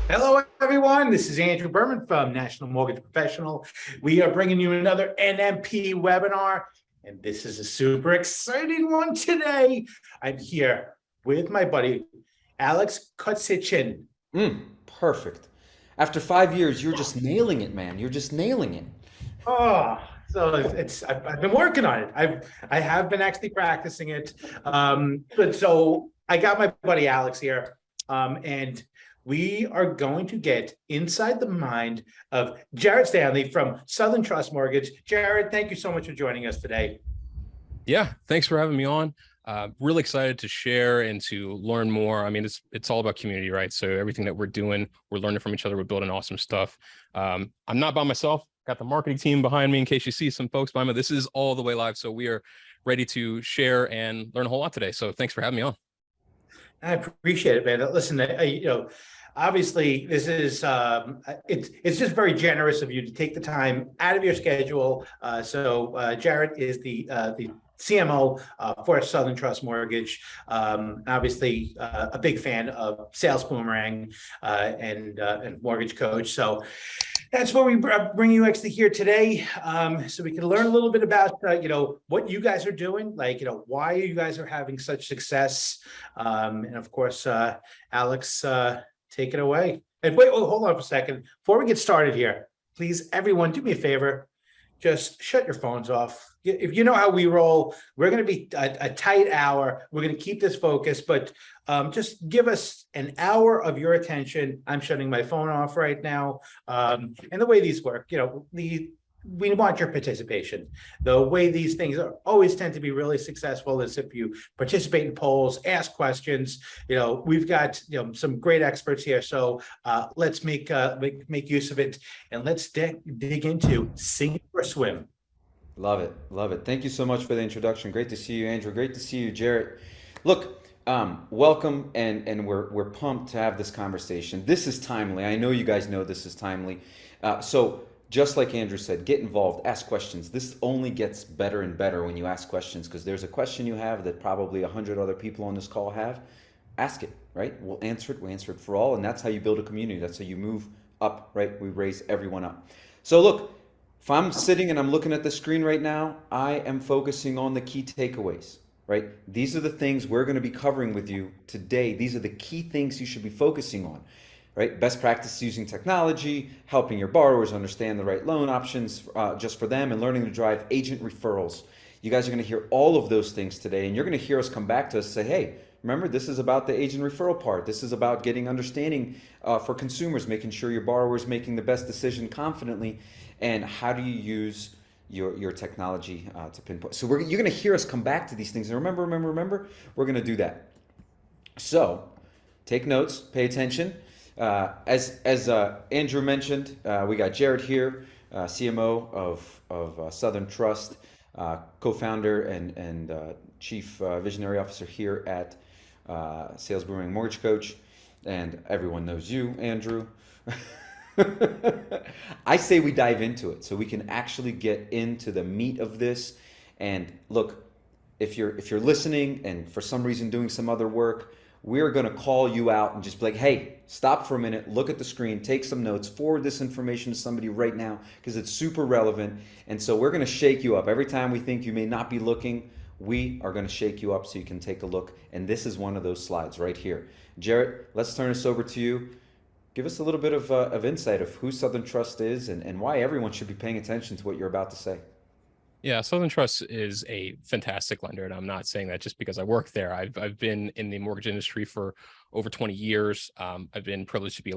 Hello, everyone. This is Andrew Berman from National Mortgage Professional. We are bringing you another NMP webinar, and this is a super exciting one today. I'm here with my buddy, Alex Kotsichin. Perfect. After 5 years, you're just nailing it, man. You're just nailing it. Oh, so I've been working on it. I have been actually practicing it. But so I got my buddy Alex here, and we are going to get inside the mind of Jared Stanley from Southern Trust Mortgage. Jared, thank you so much for joining us today. Yeah, thanks for having me on. Really excited to share and to learn more. I mean, it's all about community, right? So everything that we're doing, we're learning from each other. We're building awesome stuff. I'm not by myself. Got the marketing team behind me in case you see some folks behind me. This is all the way live. So we are ready to share and learn a whole lot today. So thanks for having me on. I appreciate it, man. Listen, obviously this is it's just very generous of you to take the time out of your schedule. Jared is the CMO for Southern Trust Mortgage. Obviously, a big fan of Sales Boomerang and Mortgage Coach. So that's what we bring you actually here today, so we can learn a little bit about what you guys are doing, why you guys are having such success, and of course, Alex, take it away. And wait, hold on for a second before we get started here. Please, everyone, do me a favor. Just shut your phones off. If you know how we roll, we're going to be a tight hour. We're going to keep this focused, but just give us an hour of your attention. I'm shutting my phone off right now. And the way these work, we want your participation. The way these things always tend to be really successful is if you participate in polls, ask questions. We've got some great experts here, so let's make use of it, and let's dig into sink or swim. Love it. Love it. Thank you so much for the introduction. Great to see you, Andrew. Great to see you, Jarrett. Look, welcome, and we're pumped to have this conversation. This is timely. I know you guys know this is timely. So just like Andrew said, get involved, ask questions. This only gets better and better when you ask questions, because there's a question you have that probably 100 other people on this call have. Ask it, right? We'll answer it. We'll answer it for all, and that's how you build a community. That's how you move up, right? We raise everyone up. So look, if I'm sitting and I'm looking at the screen right now, I am focusing on the key takeaways, right? These are the things we're going to be covering with you today. These are the key things you should be focusing on, right? Best practice using technology, helping your borrowers understand the right loan options just for them, and learning to drive agent referrals. You guys are going to hear all of those things today, and you're going to hear us come back to us and say, hey, remember, this is about the agent referral part. This is about getting understanding for consumers, making sure your borrower is making the best decision confidently, and how do you use your technology to pinpoint. So you're going to hear us come back to these things. And remember, we're going to do that. So take notes, pay attention. As Andrew mentioned, we got Jared here, CMO of Southern Trust, co-founder and chief visionary officer here at Sales Boomerang Mortgage Coach, and everyone knows you, Andrew. I say we dive into it so we can actually get into the meat of this. And look, if you're listening and for some reason doing some other work, we're going to call you out and just be like, hey, stop for a minute, look at the screen, take some notes, forward this information to somebody right now because it's super relevant. And so we're going to shake you up. Every time we think you may not be looking, we are going to shake you up so you can take a look. And this is one of those slides right here. Jarrett, let's turn this over to you. Give us a little bit of insight of who Southern Trust is and why everyone should be paying attention to what you're about to say. Yeah, Southern Trust is a fantastic lender, and I'm not saying that just because I work there. I've been in the mortgage industry for over 20 years. I've been privileged to be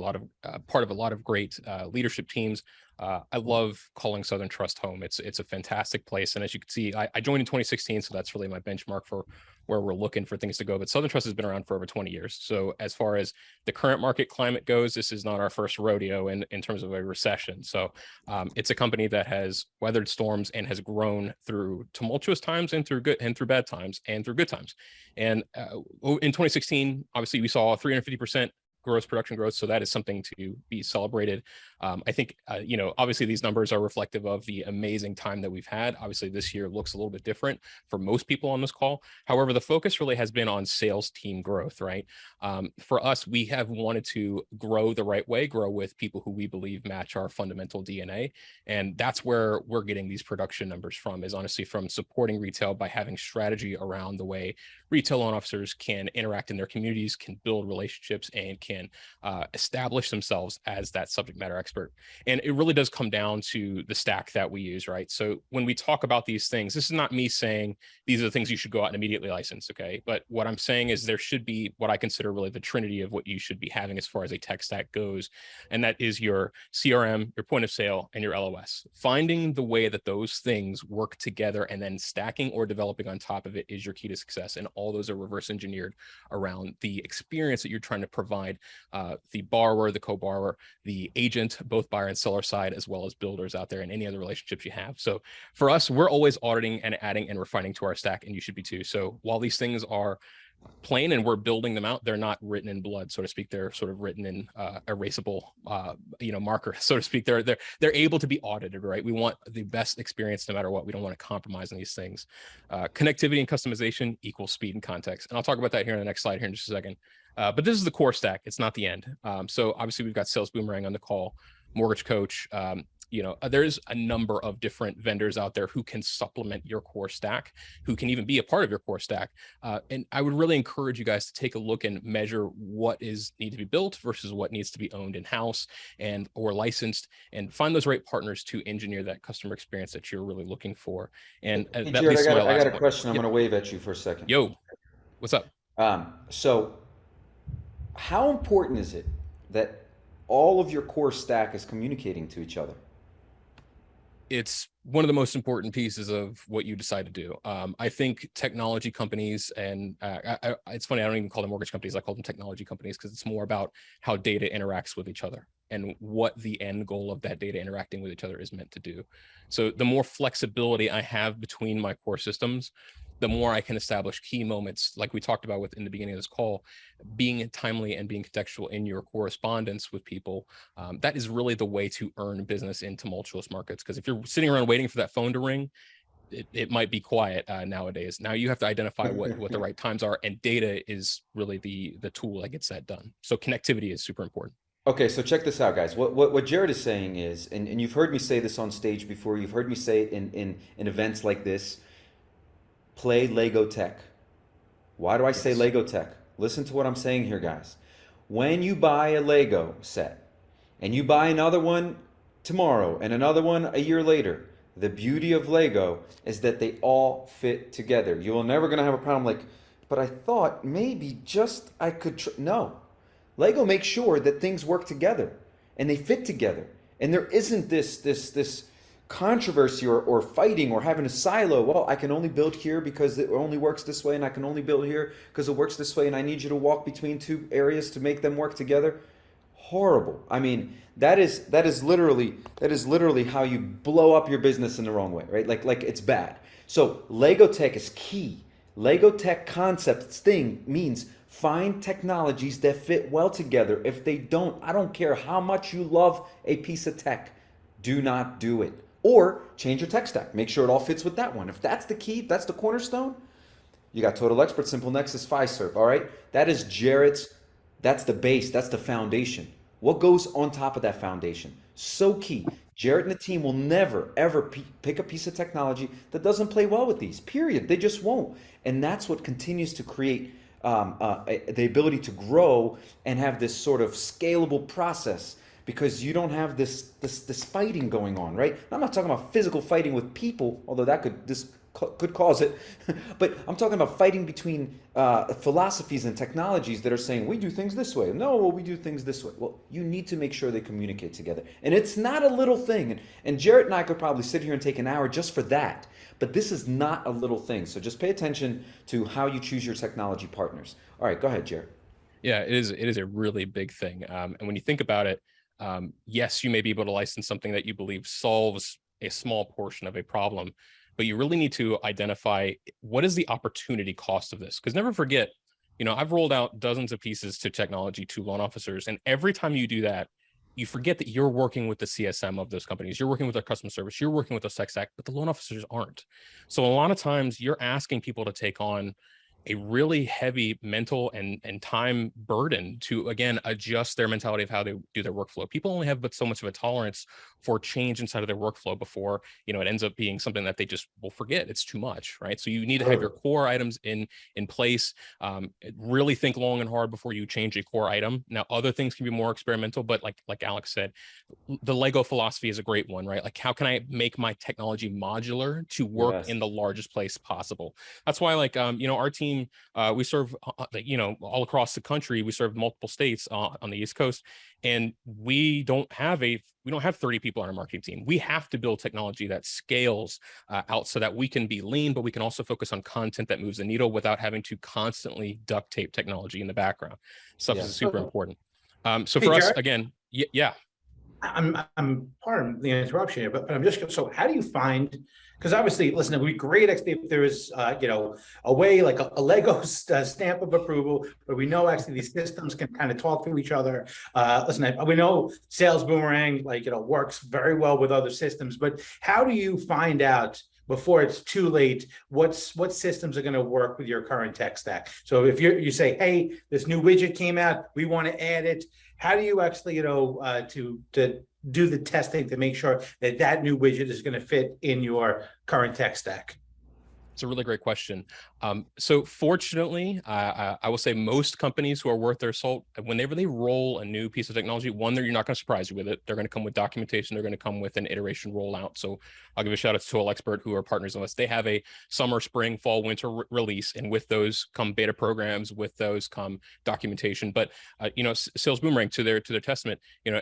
part of a lot of great leadership teams. I love calling Southern Trust home. It's a fantastic place, and as you can see, I joined in 2016, so that's really my benchmark for where we're looking for things to go. But Southern Trust has been around for over 20 years. So as far as the current market climate goes, this is not our first rodeo in terms of a recession. So it's a company that has weathered storms and has grown through tumultuous times and through bad times and through good times. And in 2016, obviously, we saw 350% gross production growth. So that is something to be celebrated. I think, obviously these numbers are reflective of the amazing time that we've had. Obviously this year looks a little bit different for most people on this call. However, the focus really has been on sales team growth, right? For us, we have wanted to grow the right way, grow with people who we believe match our fundamental DNA. And that's where we're getting these production numbers from, is honestly from supporting retail by having strategy around the way retail loan officers can interact in their communities, can build relationships, and can establish themselves as that subject matter expert. And it really does come down to the stack that we use, right? So when we talk about these things, this is not me saying these are the things you should go out and immediately license, okay? But what I'm saying is there should be what I consider really the trinity of what you should be having as far as a tech stack goes. And that is your CRM, your point of sale, and your LOS. Finding the way that those things work together and then stacking or developing on top of it is your key to success. And all those are reverse engineered around the experience that you're trying to provide the borrower, the co-borrower, the agent, both buyer and seller side, as well as builders out there and any other relationships you have. So for us, we're always auditing and adding and refining to our stack, and you should be too. So while these things are plain and we're building them out, they're not written in blood, so to speak. They're sort of written in erasable marker, so to speak. They're able to be audited, right? We want the best experience no matter what. We don't want to compromise on these things. Connectivity and customization equals speed and context, and I'll talk about that here in the next slide here in just a second. But this is the core stack. It's not the end. So obviously we've got Sales Boomerang on the call, Mortgage Coach. There's a number of different vendors out there who can supplement your core stack, who can even be a part of your core stack. And I would really encourage you guys to take a look and measure what is need to be built versus what needs to be owned in-house and or licensed, and find those right partners to engineer that customer experience that you're really looking for. And Hey, that Jared, leads to my I last got a point. question. I'm Yep. going to wave at you for a second. Yo, what's up? So how important is it that all of your core stack is communicating to each other? It's one of the most important pieces of what you decide to do. I think technology companies, and it's funny, I don't even call them mortgage companies, I call them technology companies, because it's more about how data interacts with each other and what the end goal of that data interacting with each other is meant to do. So the more flexibility I have between my core systems, the more I can establish key moments, like we talked about in the beginning of this call, being timely and being contextual in your correspondence with people. That is really the way to earn business in tumultuous markets. Because if you're sitting around waiting for that phone to ring, it might be quiet nowadays. Now you have to identify what the right times are, and data is really the tool that gets that done. So connectivity is super important. Okay, so check this out, guys. What Jared is saying is, and you've heard me say this on stage before, you've heard me say it in events like this, play Lego tech. Why do I say Lego tech? Listen to what I'm saying here, guys. When you buy a Lego set and you buy another one tomorrow and another one a year later, the beauty of Lego is that they all fit together. You're never going to have a problem like, but I thought maybe just I could. No. Lego makes sure that things work together and they fit together. And there isn't this controversy or fighting or having a silo. Well, I can only build here because it only works this way, and I can only build here because it works this way, and I need you to walk between two areas to make them work together. Horrible. I mean, that is literally how you blow up your business in the wrong way, right? Like it's bad. So Lego tech is key. Lego tech concepts thing means find technologies that fit well together. If they don't, I don't care how much you love a piece of tech, do not do it. Or change your tech stack. Make sure it all fits with that one. If that's the key, if that's the cornerstone, you got Total Expert, Simple Nexus, Fiserv, all right? That is Jarrett's, that's the base, that's the foundation. What goes on top of that foundation? So key. Jarrett and the team will never, ever pick a piece of technology that doesn't play well with these, period. They just won't. And that's what continues to create the ability to grow and have this sort of scalable process, because you don't have this fighting going on, right? I'm not talking about physical fighting with people, although that could cause it, but I'm talking about fighting between philosophies and technologies that are saying we do things this way. No, well, we do things this way. Well, you need to make sure they communicate together, and it's not a little thing. And Jarrett and I could probably sit here and take an hour just for that, but this is not a little thing. So just pay attention to how you choose your technology partners. All right, go ahead, Jarrett. Yeah, it is a really big thing. And when you think about it, yes, you may be able to license something that you believe solves a small portion of a problem, but you really need to identify what is the opportunity cost of this. Because never forget, I've rolled out dozens of pieces to technology to loan officers, and every time you do that, you forget that you're working with the CSM of those companies, you're working with their customer service, you're working with the tech stack, but the loan officers aren't. So a lot of times you're asking people to take on a really heavy mental and time burden to, again, adjust their mentality of how they do their workflow. People only have but so much of a tolerance for change inside of their workflow before, it ends up being something that they just will forget. It's too much, right? So you need to have your core items in place. Really think long and hard before you change a core item. Now, other things can be more experimental, but like Alex said, the Lego philosophy is a great one, right? Like, how can I make my technology modular to work in the largest place possible? That's why, like, our team, we serve, all across the country. We serve multiple states on the East Coast, and we don't have 30 people on our marketing team. We have to build technology that scales out so that we can be lean, but we can also focus on content that moves the needle without having to constantly duct tape technology in the background. Stuff is super important. So for us, again, yeah. I'm pardon the interruption here, but I'm just, so how do you find, because obviously, listen, it would be great if there is, a way, like a Lego stamp of approval, where we know actually these systems can kind of talk to each other. Listen, we know Sales Boomerang, works very well with other systems, but how do you find out before it's too late what systems are going to work with your current tech stack? So if you say, hey, this new widget came out, we want to add it. How do you actually, to do the testing to make sure that that new widget is going to fit in your current tech stack? It's a really great question. So fortunately, I will say most companies who are worth their salt, whenever they roll a new piece of technology, one, you're not going to surprise you with it. They're going to come with documentation. They're going to come with an iteration rollout. So I'll give a shout out to Tool Expert, who are partners with us. They have a summer, spring, fall, winter release, and with those come beta programs. With those come documentation. But Sales Boomerang, to their testament,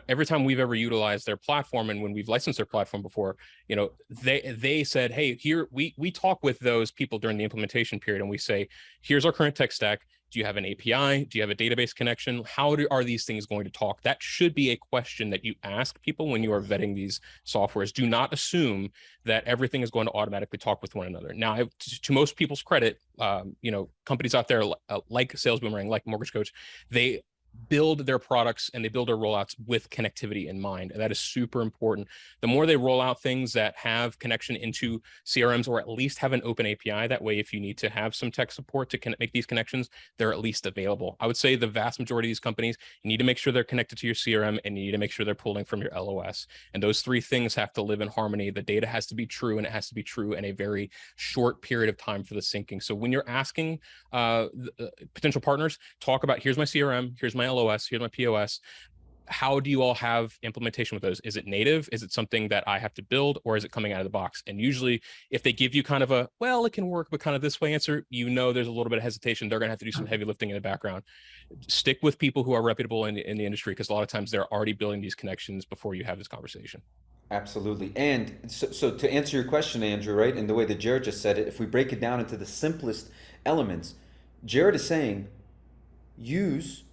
every time we've ever utilized their platform, and when we've licensed their platform before, they said, hey, here we talk with those people during the implementation period, and we say, here's our current tech stack. Do you have an API? Do you have a database connection? How are these things going to talk? That should be a question that you ask people when you are vetting these softwares. Do not assume that everything is going to automatically talk with one another. Now, to most people's credit, companies out there like Sales Boomerang, like Mortgage Coach, they build their products and they build their rollouts with connectivity in mind. And that is super important. The more they roll out things that have connection into CRMs, or at least have an open API, that way, if you need to have some tech support to make these connections, they're at least available. I would say the vast majority of these companies, you need to make sure they're connected to your CRM, and you need to make sure they're pulling from your LOS. And those three things have to live in harmony. The data has to be true, and it has to be true in a very short period of time for the syncing. So when you're asking potential partners, talk about, here's my CRM, here's my LOS, here's my POS. How do you all have implementation with those? Is it native? Is it something that I have to build, or is it coming out of the box? And usually, if they give you kind of a, well, it can work, but kind of this way answer, there's a little bit of hesitation. They're going to have to do some heavy lifting in the background. Stick with people who are reputable in the industry, because a lot of times they're already building these connections before you have this conversation. Absolutely. And so to answer your question, Andrew, right, and the way that Jared just said it, if we break it down into the simplest elements, Jared is saying, use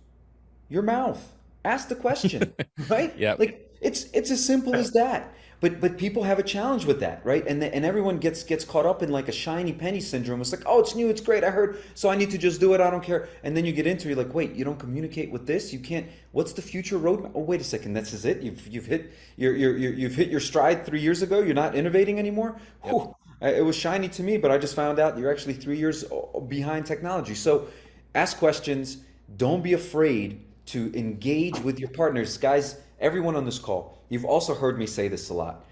your mouth. Ask the question, right? Yeah. Like it's as simple as that. But people have a challenge with that, right? And everyone gets caught up in like a shiny penny syndrome. It's like, oh, it's new, it's great, I heard, so I need to just do it. I don't care. And then you get into it, you're like, wait, you don't communicate with this. You can't. What's the future roadmap? Oh, wait a second, this is it. You've hit your stride 3 years ago. You're not innovating anymore. Yep. Whew. It was shiny to me, but I just found out you're actually 3 years behind technology. So ask questions. Don't be afraid to engage with your partners. Guys, everyone on this call, you've also heard me say this a lot.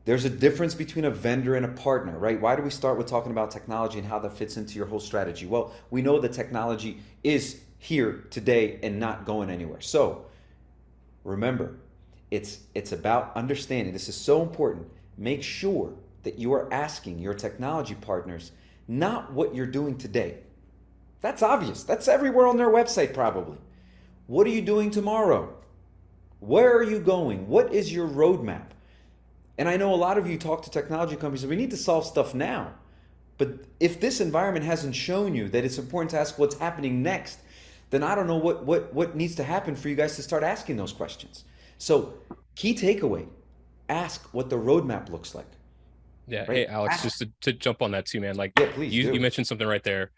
There's a difference between a vendor and a partner, right? Why do we start with talking about technology and how that fits into your whole strategy? Well, we know that technology is here today and not going anywhere. So remember, it's about understanding. This is so important. Make sure that you are asking your technology partners not what you're doing today. That's obvious. That's everywhere on their website probably. What are you doing tomorrow? Where are you going? What is your roadmap? And I know a lot of you talk to technology companies and we need to solve stuff now. But if this environment hasn't shown you that it's important to ask what's happening next, then I don't know what needs to happen for you guys to start asking those questions. So key takeaway, ask what the roadmap looks like. Yeah. Right? Hey, Alex, just to jump on that too, man. Like, yeah, please you mentioned something right there.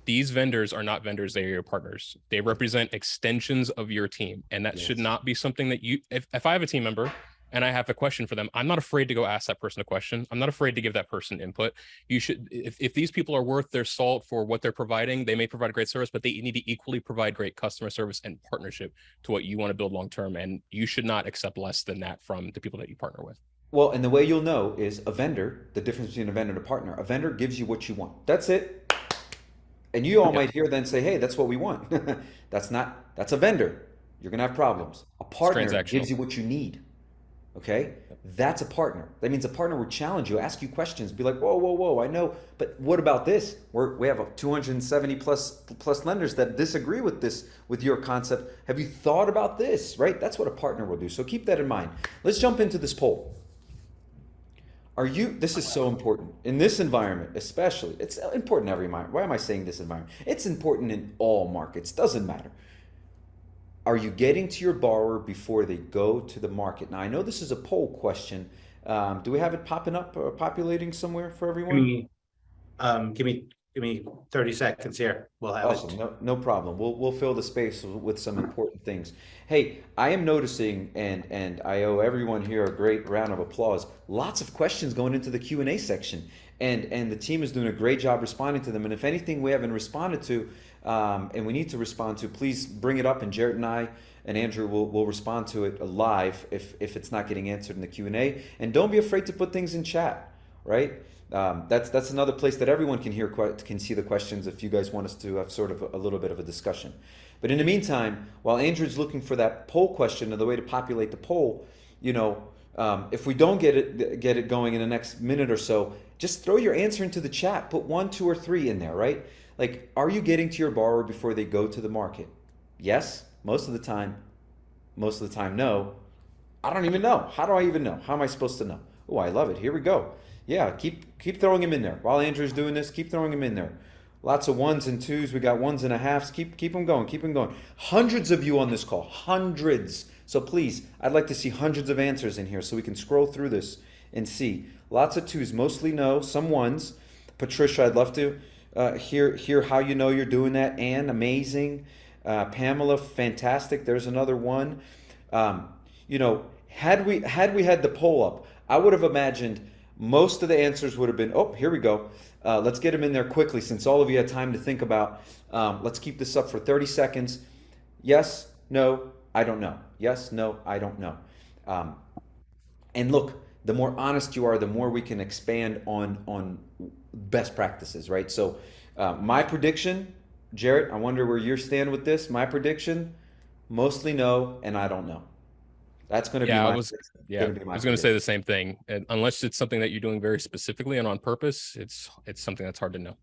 these vendors are not vendors, they are your partners. They represent extensions of your team. And that should not be something that if I have a team member and I have a question for them, I'm not afraid to go ask that person a question. I'm not afraid to give that person input. You should, if these people are worth their salt for what they're providing, they may provide a great service, but they need to equally provide great customer service and partnership to what you want to build long-term. And you should not accept less than that from the people that you partner with. Well, and the way you'll know is a vendor, the difference between a vendor and a partner. A vendor gives you what you want. That's it. And you all might hear then say, hey, that's what we want. That's a vendor. You're going to have problems. A partner gives you what you need. Okay? That's a partner. That means a partner will challenge you, ask you questions, be like, whoa, whoa, whoa, I know, but what about this? We have 270 plus lenders that disagree with this, with your concept. Have you thought about this, right? That's what a partner will do. So keep that in mind. Let's jump into this poll. This is so important in this environment, especially. It's important in every market. Why am I saying this environment? It's important in all markets, doesn't matter. Are you getting to your borrower before they go to the market? Now, I know this is a poll question. Do we have it popping up or populating somewhere for everyone? Give me 30 seconds here. We'll have Awesome. it. No problem. We'll fill the space with some important things. Hey, I am noticing, and I owe everyone here a great round of applause. Lots of questions going into the Q&A section, and the team is doing a great job responding to them. And if anything we haven't responded to, and we need to respond to, please bring it up, and Jarrett and I and Andrew will respond to it live if it's not getting answered in the Q&A. And don't be afraid to put things in chat, right? That's another place that everyone can see the questions if you guys want us to have sort of a little bit of a discussion. But in the meantime, while Andrew's looking for that poll question and the way to populate the poll, if we don't get it going in the next minute or so, just throw your answer into the chat. Put 1, 2, or 3 in there, right? Like, are you getting to your borrower before they go to the market? Yes, most of the time. Most of the time, no. I don't even know. How do I even know? How am I supposed to know? Oh, I love it. Here we go. Yeah, keep throwing him in there. While Andrew's doing this, keep throwing him in there. Lots of 1s and 2s. We got 1s and a halves. Keep them going. Keep them going. Hundreds of you on this call. Hundreds. So please, I'd like to see hundreds of answers in here so we can scroll through this and see. Lots of 2s, mostly no, some 1s. Patricia, I'd love to hear how you know you're doing that. Anne, amazing. Pamela, fantastic. There's another 1. Had we had the poll up, I would have imagined most of the answers would have been, oh, here we go. Let's get them in there quickly since all of you had time to think about. Let's keep this up for 30 seconds. Yes, no, I don't know. Yes, no, I don't know. And look, the more honest you are, the more we can expand on best practices, right? So my prediction, Jarrett, I wonder where you stand with this. My prediction, mostly no, and I don't know. That's going to be my I was going to say the same thing. And unless it's something that you're doing very specifically and on purpose, it's something that's hard to know.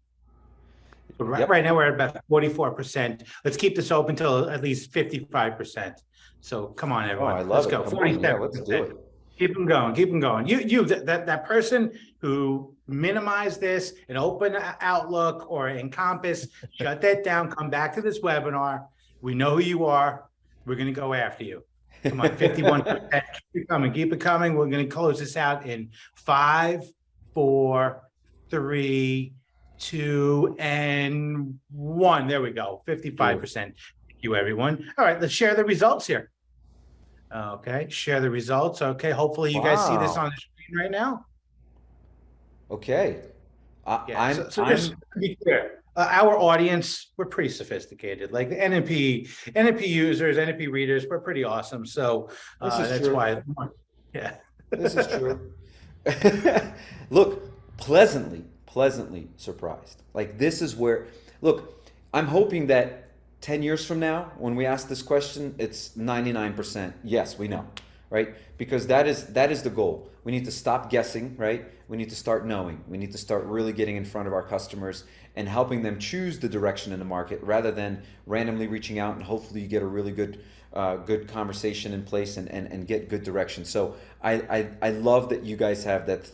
Right now we're at about 44%. Let's keep this open till at least 55%. So come on, everyone. I love let's go. 47%. Yeah, let's do it. Keep them going. Keep them going. That person who minimized this in Open Outlook or Encompass, shut that down. Come back to this webinar. We know who you are. We're going to go after you. Come on, 51%. Keep it coming. Keep it coming. We're going to close this out in 5, 4, 3, 2, and 1. There we go. 55%. Thank you, everyone. All right, let's share the results here. Okay, share the results. Okay, hopefully you guys see this on the screen right now. Okay. Just to be clear, our audience, we're pretty sophisticated. Like the NNP users, NNP readers, we're pretty awesome. So that's true. Why, yeah. This is true. Look, pleasantly surprised. Like this is where, look, I'm hoping that 10 years from now, when we ask this question, it's 99%. Yes, we know, right? Because that is the goal. We need to stop guessing, right? We need to start knowing. We need to start really getting in front of our customers and helping them choose the direction in the market rather than randomly reaching out and hopefully you get a really good conversation in place and get good direction. So I love that you guys have that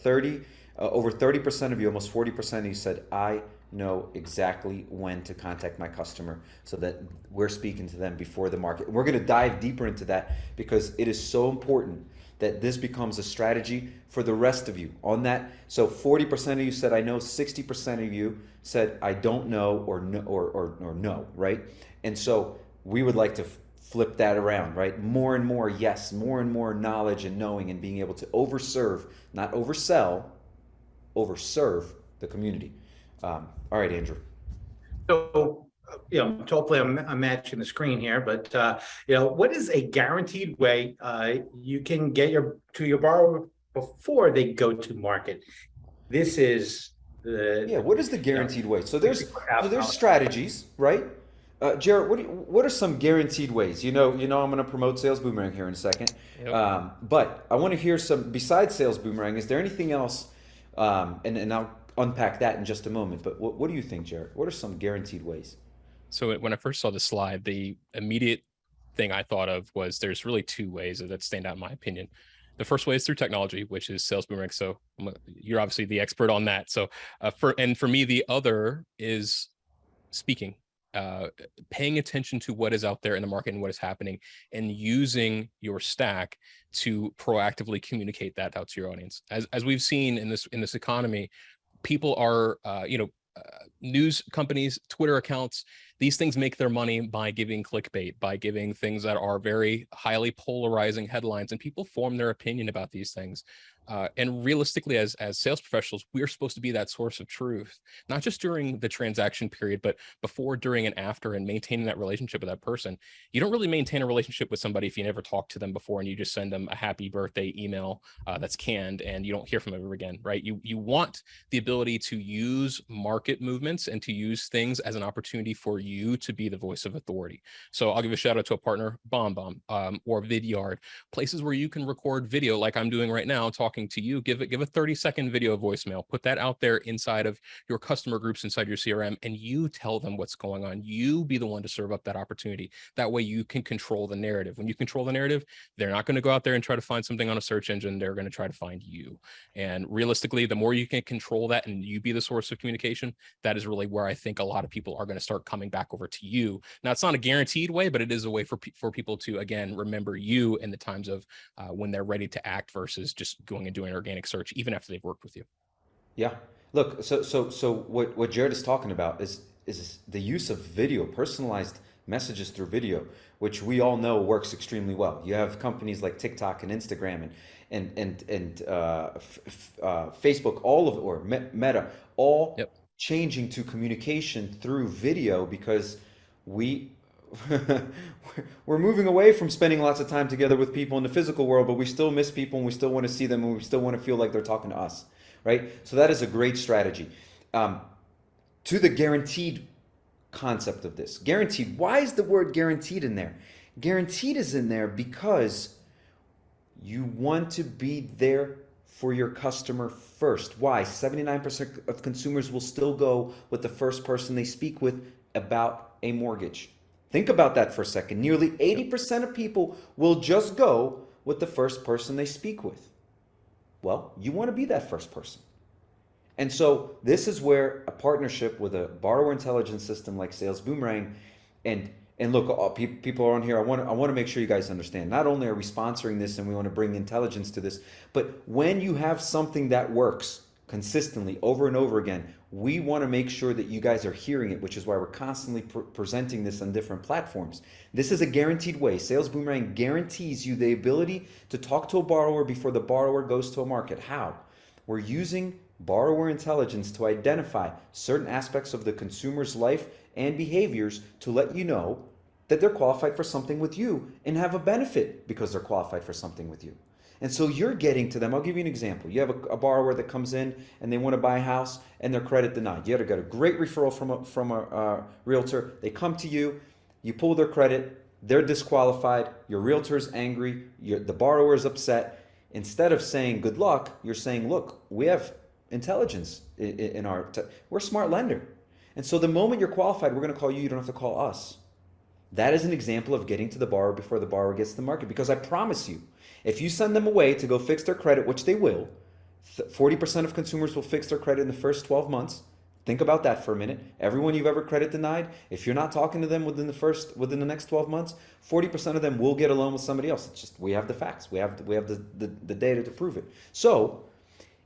over 30% of you, almost 40% of you said, I know exactly when to contact my customer so that we're speaking to them before the market. We're going to dive deeper into that because it is so important that this becomes a strategy for the rest of you on that. So 40% of you said I know, 60% of you said I don't know or no, or no, right? And so we would like to flip that around, right? More and more yes, more and more knowledge and knowing and being able to overserve, not oversell, overserve the community. All right, Andrew. So, hopefully I'm matching the screen here, but, what is a guaranteed way you can get to your borrower before they go to market? This is Yeah, what is the guaranteed way? So there's $64,000. strategies, right? Jared, what are some guaranteed ways? I'm going to promote Sales Boomerang here in a second, Yep. but I want to hear some besides Sales Boomerang. Is there anything else? And I'll unpack that in just a moment. But what do you think, Jared? What are some guaranteed ways? So when I first saw the slide, the immediate thing I thought of was there's really two ways that stand out in my opinion. The first way is through technology, which is Sales Boomerang. So you're obviously the expert on that. So for me, the other is speaking, paying attention to what is out there in the market and what is happening, and using your stack to proactively communicate that out to your audience. As we've seen in this economy, people are news companies, Twitter accounts, these things make their money by giving clickbait, by giving things that are very highly polarizing headlines, and people form their opinion about these things. And realistically, as sales professionals, we're supposed to be that source of truth, not just during the transaction period, but before, during, and after, and maintaining that relationship with that person. You don't really maintain a relationship with somebody if you never talked to them before and you just send them a happy birthday email that's canned and you don't hear from them ever again, right? You want the ability to use market movements and to use things as an opportunity for you to be the voice of authority. So I'll give a shout out to a partner, BombBomb, or Vidyard, places where you can record video like I'm doing right now, talking to you. Give a 30-second video voicemail, put that out there inside of your customer groups, inside your CRM, and you tell them what's going on. You be the one to serve up that opportunity. That way you can control the narrative. When you control the narrative, they're not going to go out there and try to find something on a search engine. They're going to try to find you. And realistically, the more you can control that and you be the source of communication, that is really where I think a lot of people are going to start coming back over to you. Now, it's not a guaranteed way, but it is a way for people to, again, remember you in the times of when they're ready to act versus just going and doing organic search, even after they've worked with you. Yeah. Look, so what Jared is talking about is the use of video, personalized messages through video, which we all know works extremely well. You have companies like TikTok and Instagram and Facebook, all of or Meta, all Yep. changing to communication through video because we we're moving away from spending lots of time together with people in the physical world, but we still miss people and we still want to see them and we still want to feel like they're talking to us, right? So that is a great strategy. To the guaranteed concept of this, guaranteed. Why is the word guaranteed in there? Guaranteed is in there because you want to be there for your customer first. Why? 79% of consumers will still go with the first person they speak with about a mortgage. Think about that for a second. Nearly 80% of people will just go with the first person they speak with. Well, you want to be that first person. And so this is where a partnership with a borrower intelligence system like Sales Boomerang, and look, people are on here. I want to make sure you guys understand. Not only are we sponsoring this and we want to bring intelligence to this, but when you have something that works consistently over and over again, we want to make sure that you guys are hearing it, which is why we're constantly presenting this on different platforms. This is a guaranteed way. Sales Boomerang guarantees you the ability to talk to a borrower before the borrower goes to a market. How? We're using borrower intelligence to identify certain aspects of the consumer's life and behaviors to let you know that they're qualified for something with you and have a benefit because they're qualified for something with you. And so you're getting to them. I'll give you an example. You have a borrower that comes in and they want to buy a house and their credit denied. You had to get a great referral from a realtor. They come to you, you pull their credit, they're disqualified, your realtor's angry, the borrower is upset. Instead of saying good luck, you're saying, look, we have intelligence in we're a smart lender. And so the moment you're qualified, we're going to call you. You don't have to call us. That is an example of getting to the borrower before the borrower gets to the market. Because I promise you, if you send them away to go fix their credit, which they will, 40% of consumers will fix their credit in the first 12 months. Think about that for a minute. Everyone you've ever credit denied, if you're not talking to them within the next 12 months, 40% of them will get a loan with somebody else. It's just, we have the facts. We have the data to prove it. So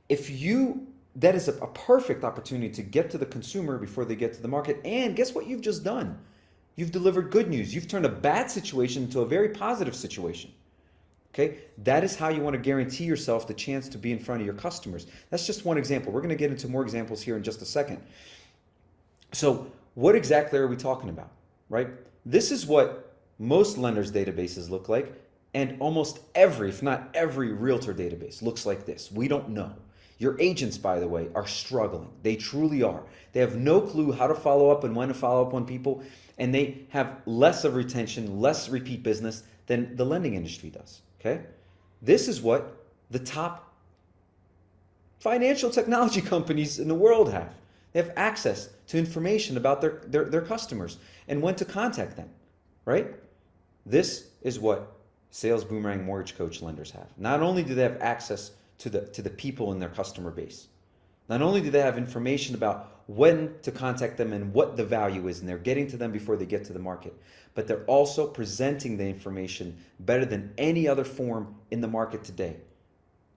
that is a perfect opportunity to get to the consumer before they get to the market. And guess what you've just done? You've delivered good news. You've turned a bad situation into a very positive situation. Okay, that is how you want to guarantee yourself the chance to be in front of your customers. That's just one example. We're going to get into more examples here in just a second. So what exactly are we talking about, right? This is what most lenders' databases look like, and almost every, if not every, realtor database looks like this. We don't know. Your agents, by the way, are struggling. They truly are. They have no clue how to follow up and when to follow up on people, and they have less of retention, less repeat business than the lending industry does. Okay, this is what the top financial technology companies in the world have. They have access to information about their customers and when to contact them, right? This is what Sales Boomerang Mortgage Coach lenders have. Not only do they have access to the people in their customer base, not only do they have information about when to contact them and what the value is, and they're getting to them before they get to the market, but they're also presenting the information better than any other form in the market today.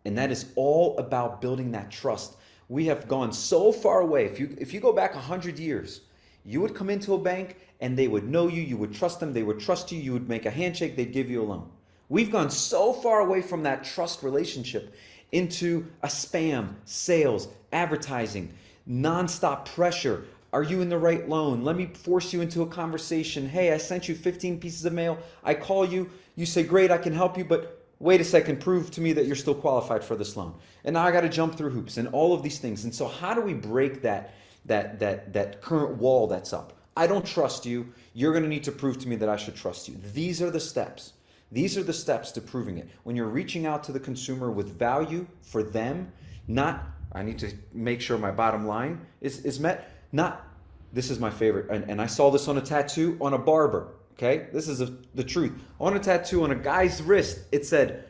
And that is all about building that trust. We have gone so far away. If you go back 100 years, you would come into a bank and they would know you, you would trust them, they would trust you, you would make a handshake, they'd give you a loan. We've gone so far away from that trust relationship into a spam, sales, advertising, nonstop pressure. Are you in the right loan? Let me force you into a conversation. Hey, I sent you 15 pieces of mail. I call you. You say, great, I can help you, but wait a second, prove to me that you're still qualified for this loan. And now I got to jump through hoops and all of these things. And so how do we break that current wall that's up? I don't trust you. You're going to need to prove to me that I should trust you. These are the steps. These are the steps to proving it. When you're reaching out to the consumer with value for them, not, I need to make sure my bottom line is met, not, this is my favorite, and I saw this on a tattoo on a barber, okay? This is the truth. On a tattoo on a guy's wrist, it said,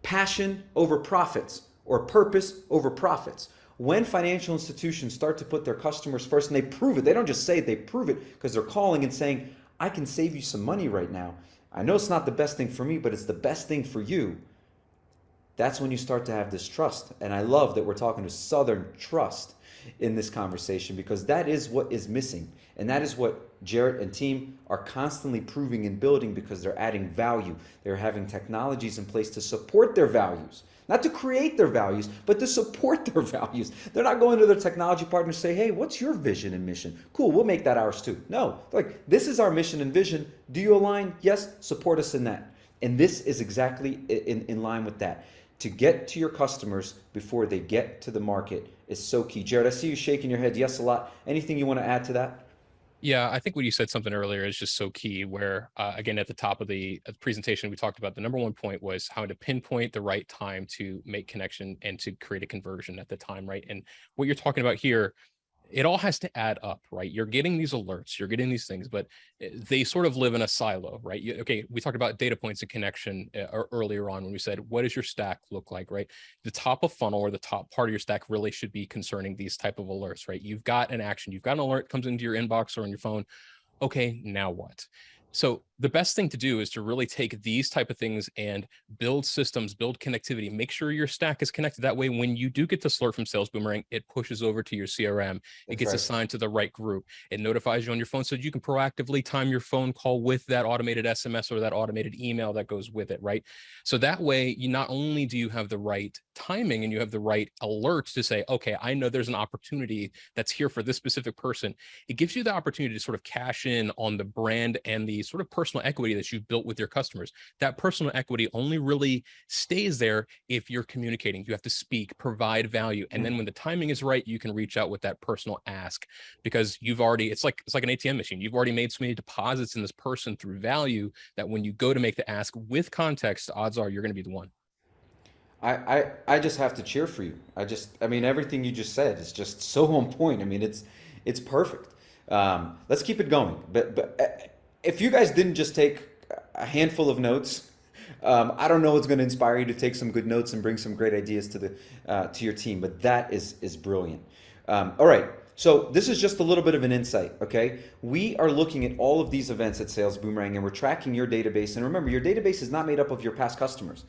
passion over profits, or purpose over profits. When financial institutions start to put their customers first, and they prove it, they don't just say it, they prove it, because they're calling and saying, I can save you some money right now. I know it's not the best thing for me, but it's the best thing for you. That's when you start to have this trust. And I love that we're talking to Southern Trust in this conversation, because that is what is missing. And that is what Jarrett and team are constantly proving and building, because they're adding value. They're having technologies in place to support their values. Not to create their values, but to support their values. They're not going to their technology partners and say, hey, what's your vision and mission? Cool, we'll make that ours too. No, like, this is our mission and vision. Do you align? Yes, support us in that. And this is exactly in line with that. To get to your customers before they get to the market is so key. Jared, I see you shaking your head yes a lot. Anything you want to add to that? Yeah, I think what you said something earlier is just so key, where again, at the top of the presentation, we talked about the number one point was how to pinpoint the right time to make connection and to create a conversion at the time, right? And what you're talking about here, it all has to add up, right? You're getting these alerts, you're getting these things, but they sort of live in a silo, right? Okay, we talked about data points of connection earlier on when we said, what does your stack look like, right? The top of funnel, or the top part of your stack, really should be concerning these type of alerts, right? You've got an action, you've got an alert comes into your inbox or on your phone. Okay, now what? So the best thing to do is to really take these type of things and build systems, build connectivity, make sure your stack is connected. That way, when you do get this alert from Sales Boomerang, it pushes over to your CRM. It gets assigned to the right group. It notifies you on your phone so that you can proactively time your phone call with that automated SMS or that automated email that goes with it, right? So that way, you not only do you have the right timing and you have the right alerts to say, okay, I know there's an opportunity that's here for this specific person. It gives you the opportunity to sort of cash in on the brand and the sort of personal equity that you've built with your customers. That personal equity only really stays there if you're communicating. You have to speak, provide value. And then when the timing is right, you can reach out with that personal ask, because you've already, it's like an ATM machine. You've already made so many deposits in this person through value that when you go to make the ask with context, odds are you're going to be the one. I just have to cheer for you. I mean, everything you just said is just so on point. I mean, it's perfect. Let's keep it going. But if you guys didn't just take a handful of notes, I don't know what's going to inspire you to take some good notes and bring some great ideas to your team. But that is brilliant. All right, So this is just a little bit of an insight, okay? We are looking at all of these events at Sales Boomerang, and we're tracking your database. And remember, your database is not made up of your past customers.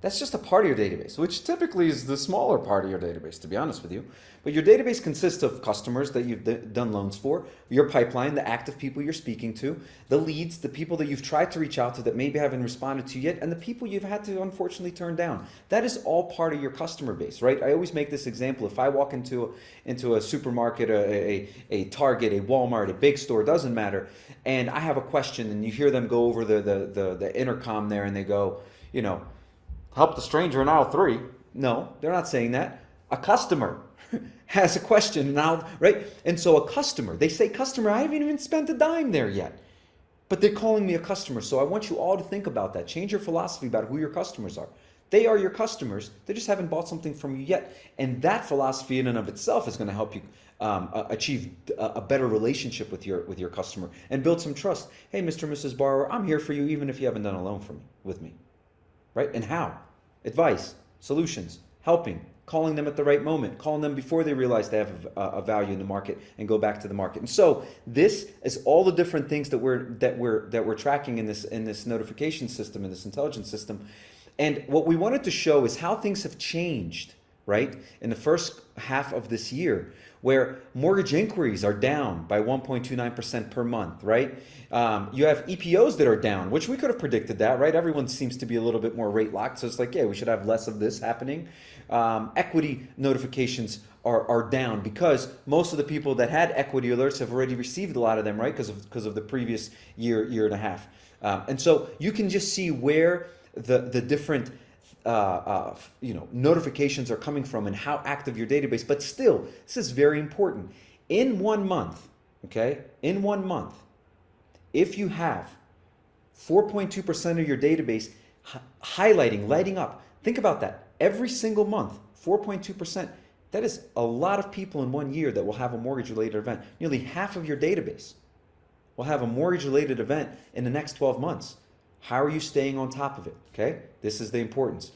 That's just a part of your database, which typically is the smaller part of your database, to be honest with you. But your database consists of customers that you've done loans for, your pipeline, the active people you're speaking to, the leads, the people that you've tried to reach out to that maybe haven't responded to yet, and the people you've had to unfortunately turn down. That is all part of your customer base, right? I always make this example. If I walk into a supermarket, a Target, a Walmart, a big store, doesn't matter, and I have a question, and you hear them go over the intercom there, and they go, you know, help the stranger in aisle 3. No, they're not saying that. A customer has a question now, right? And so a customer, they say customer, I haven't even spent a dime there yet, but they're calling me a customer. So I want you all to think about that. Change your philosophy about who your customers are. They are your customers. They just haven't bought something from you yet. And that philosophy in and of itself is going to help you achieve a better relationship with your customer and build some trust. Hey, Mr. and Mrs. Borrower, I'm here for you even if you haven't done a loan with me. Right? And how? Advice, solutions, helping, calling them at the right moment, calling them before they realize they have a value in the market and go back to the market. And so this is all the different things that we're tracking in this notification system, in this intelligence system. And what we wanted to show is how things have changed, right? In the first half of this year, where mortgage inquiries are down by 1.29% per month, right? You have EPOs that are down, which we could have predicted that, right? Everyone seems to be a little bit more rate locked. So it's like, yeah, we should have less of this happening. Equity notifications are down because most of the people that had equity alerts have already received a lot of them, right? Because of the previous year and a half. And so you can just see where the different notifications are coming from and how active your database. But still, this is very important. In 1 month, okay, in 1 month, if you have 4.2% of your database highlighting, lighting up, think about that. Every single month, 4.2%. That is a lot of people in 1 year that will have a mortgage-related event. Nearly half of your database will have a mortgage-related event in the next 12 months. How are you staying on top of it? Okay, this is the importance.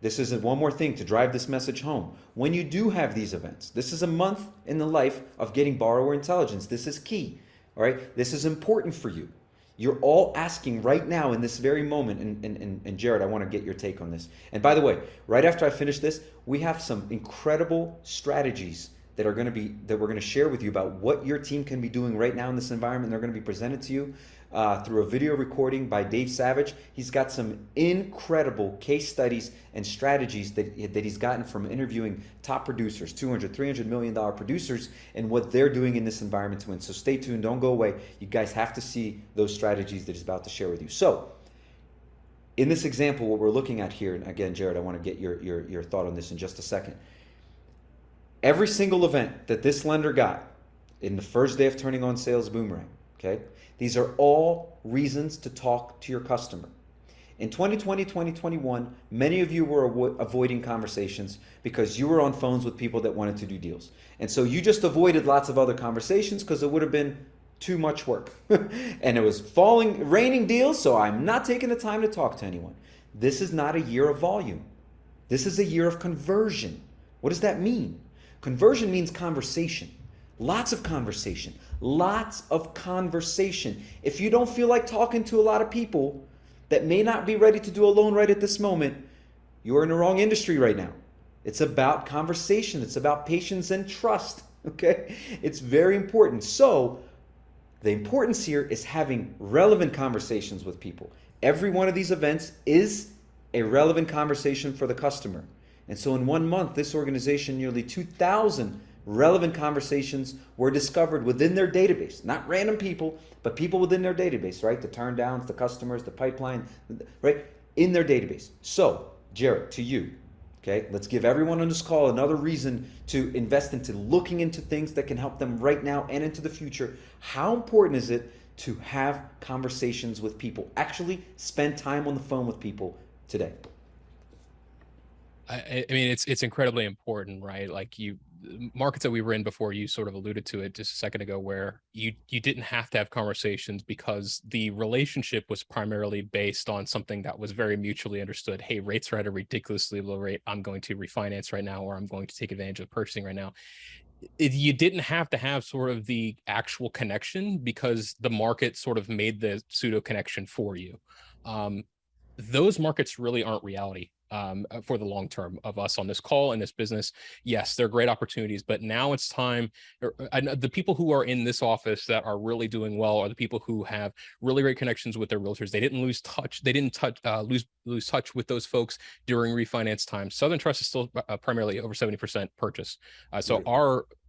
This is one more thing to drive this message home. When you do have these events, this is a month in the life of getting borrower intelligence. This is key. All right, this is important for you. You're all asking right now in this very moment, and Jared, I want to get your take on this. And by the way, right after I finish this, we have some incredible strategies that we're going to share with you about what your team can be doing right now in this environment. They're going to be presented to you through a video recording by Dave Savage. He's got some incredible case studies and strategies that he's gotten from interviewing top producers, $200-300 million producers, and what they're doing in this environment to win. So stay tuned, don't go away. You guys have to see those strategies that he's about to share with you. So in this example, what we're looking at here, and again, Jared, I want to get your thought on this in just a second. Every single event that this lender got in the first day of turning on Sales Boomerang, okay, these are all reasons to talk to your customer. In 2020, 2021, many of you were avoiding conversations because you were on phones with people that wanted to do deals. And so you just avoided lots of other conversations because it would have been too much work. And it was raining deals, so I'm not taking the time to talk to anyone. This is not a year of volume. This is a year of conversion. What does that mean? Conversion means conversation. Lots of conversation. Lots of conversation. If you don't feel like talking to a lot of people that may not be ready to do a loan right at this moment, you're in the wrong industry right now. It's about conversation. It's about patience and trust. Okay? It's very important. So the importance here is having relevant conversations with people. Every one of these events is a relevant conversation for the customer. And so in 1 month, this organization, nearly 2,000 relevant conversations were discovered within their database. Not random people, but people within their database, right? The turn downs, the customers, the pipeline, right? In their database. So, Jared, to you, okay? Let's give everyone on this call another reason to invest into looking into things that can help them right now and into the future. How important is it to have conversations with people? Actually spend time on the phone with people today. I mean, it's incredibly important, right? Like markets that we were in before, you sort of alluded to it just a second ago, where you didn't have to have conversations because the relationship was primarily based on something that was very mutually understood. Hey, rates are at a ridiculously low rate. I'm going to refinance right now, or I'm going to take advantage of purchasing right now. you didn't have to have sort of the actual connection because the market sort of made the pseudo connection for you. Those markets really aren't reality for the long term of us on this call and this business. Yes, they're great opportunities, but now it's time. The people who are in this office that are really doing well are the people who have really great connections with their realtors. They didn't lose touch. They didn't lose touch with those folks during refinance time. Southern Trust is still primarily over 70% purchase. So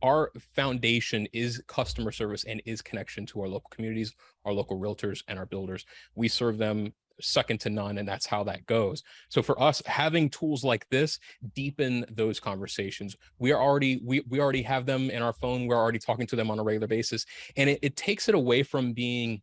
our foundation is customer service and is connection to our local communities, our local realtors, and our builders. We serve them second to none, and that's how that goes. So for us, having tools like this deepen those conversations. We already have them in our phone. We're already talking to them on a regular basis, and it takes it away from being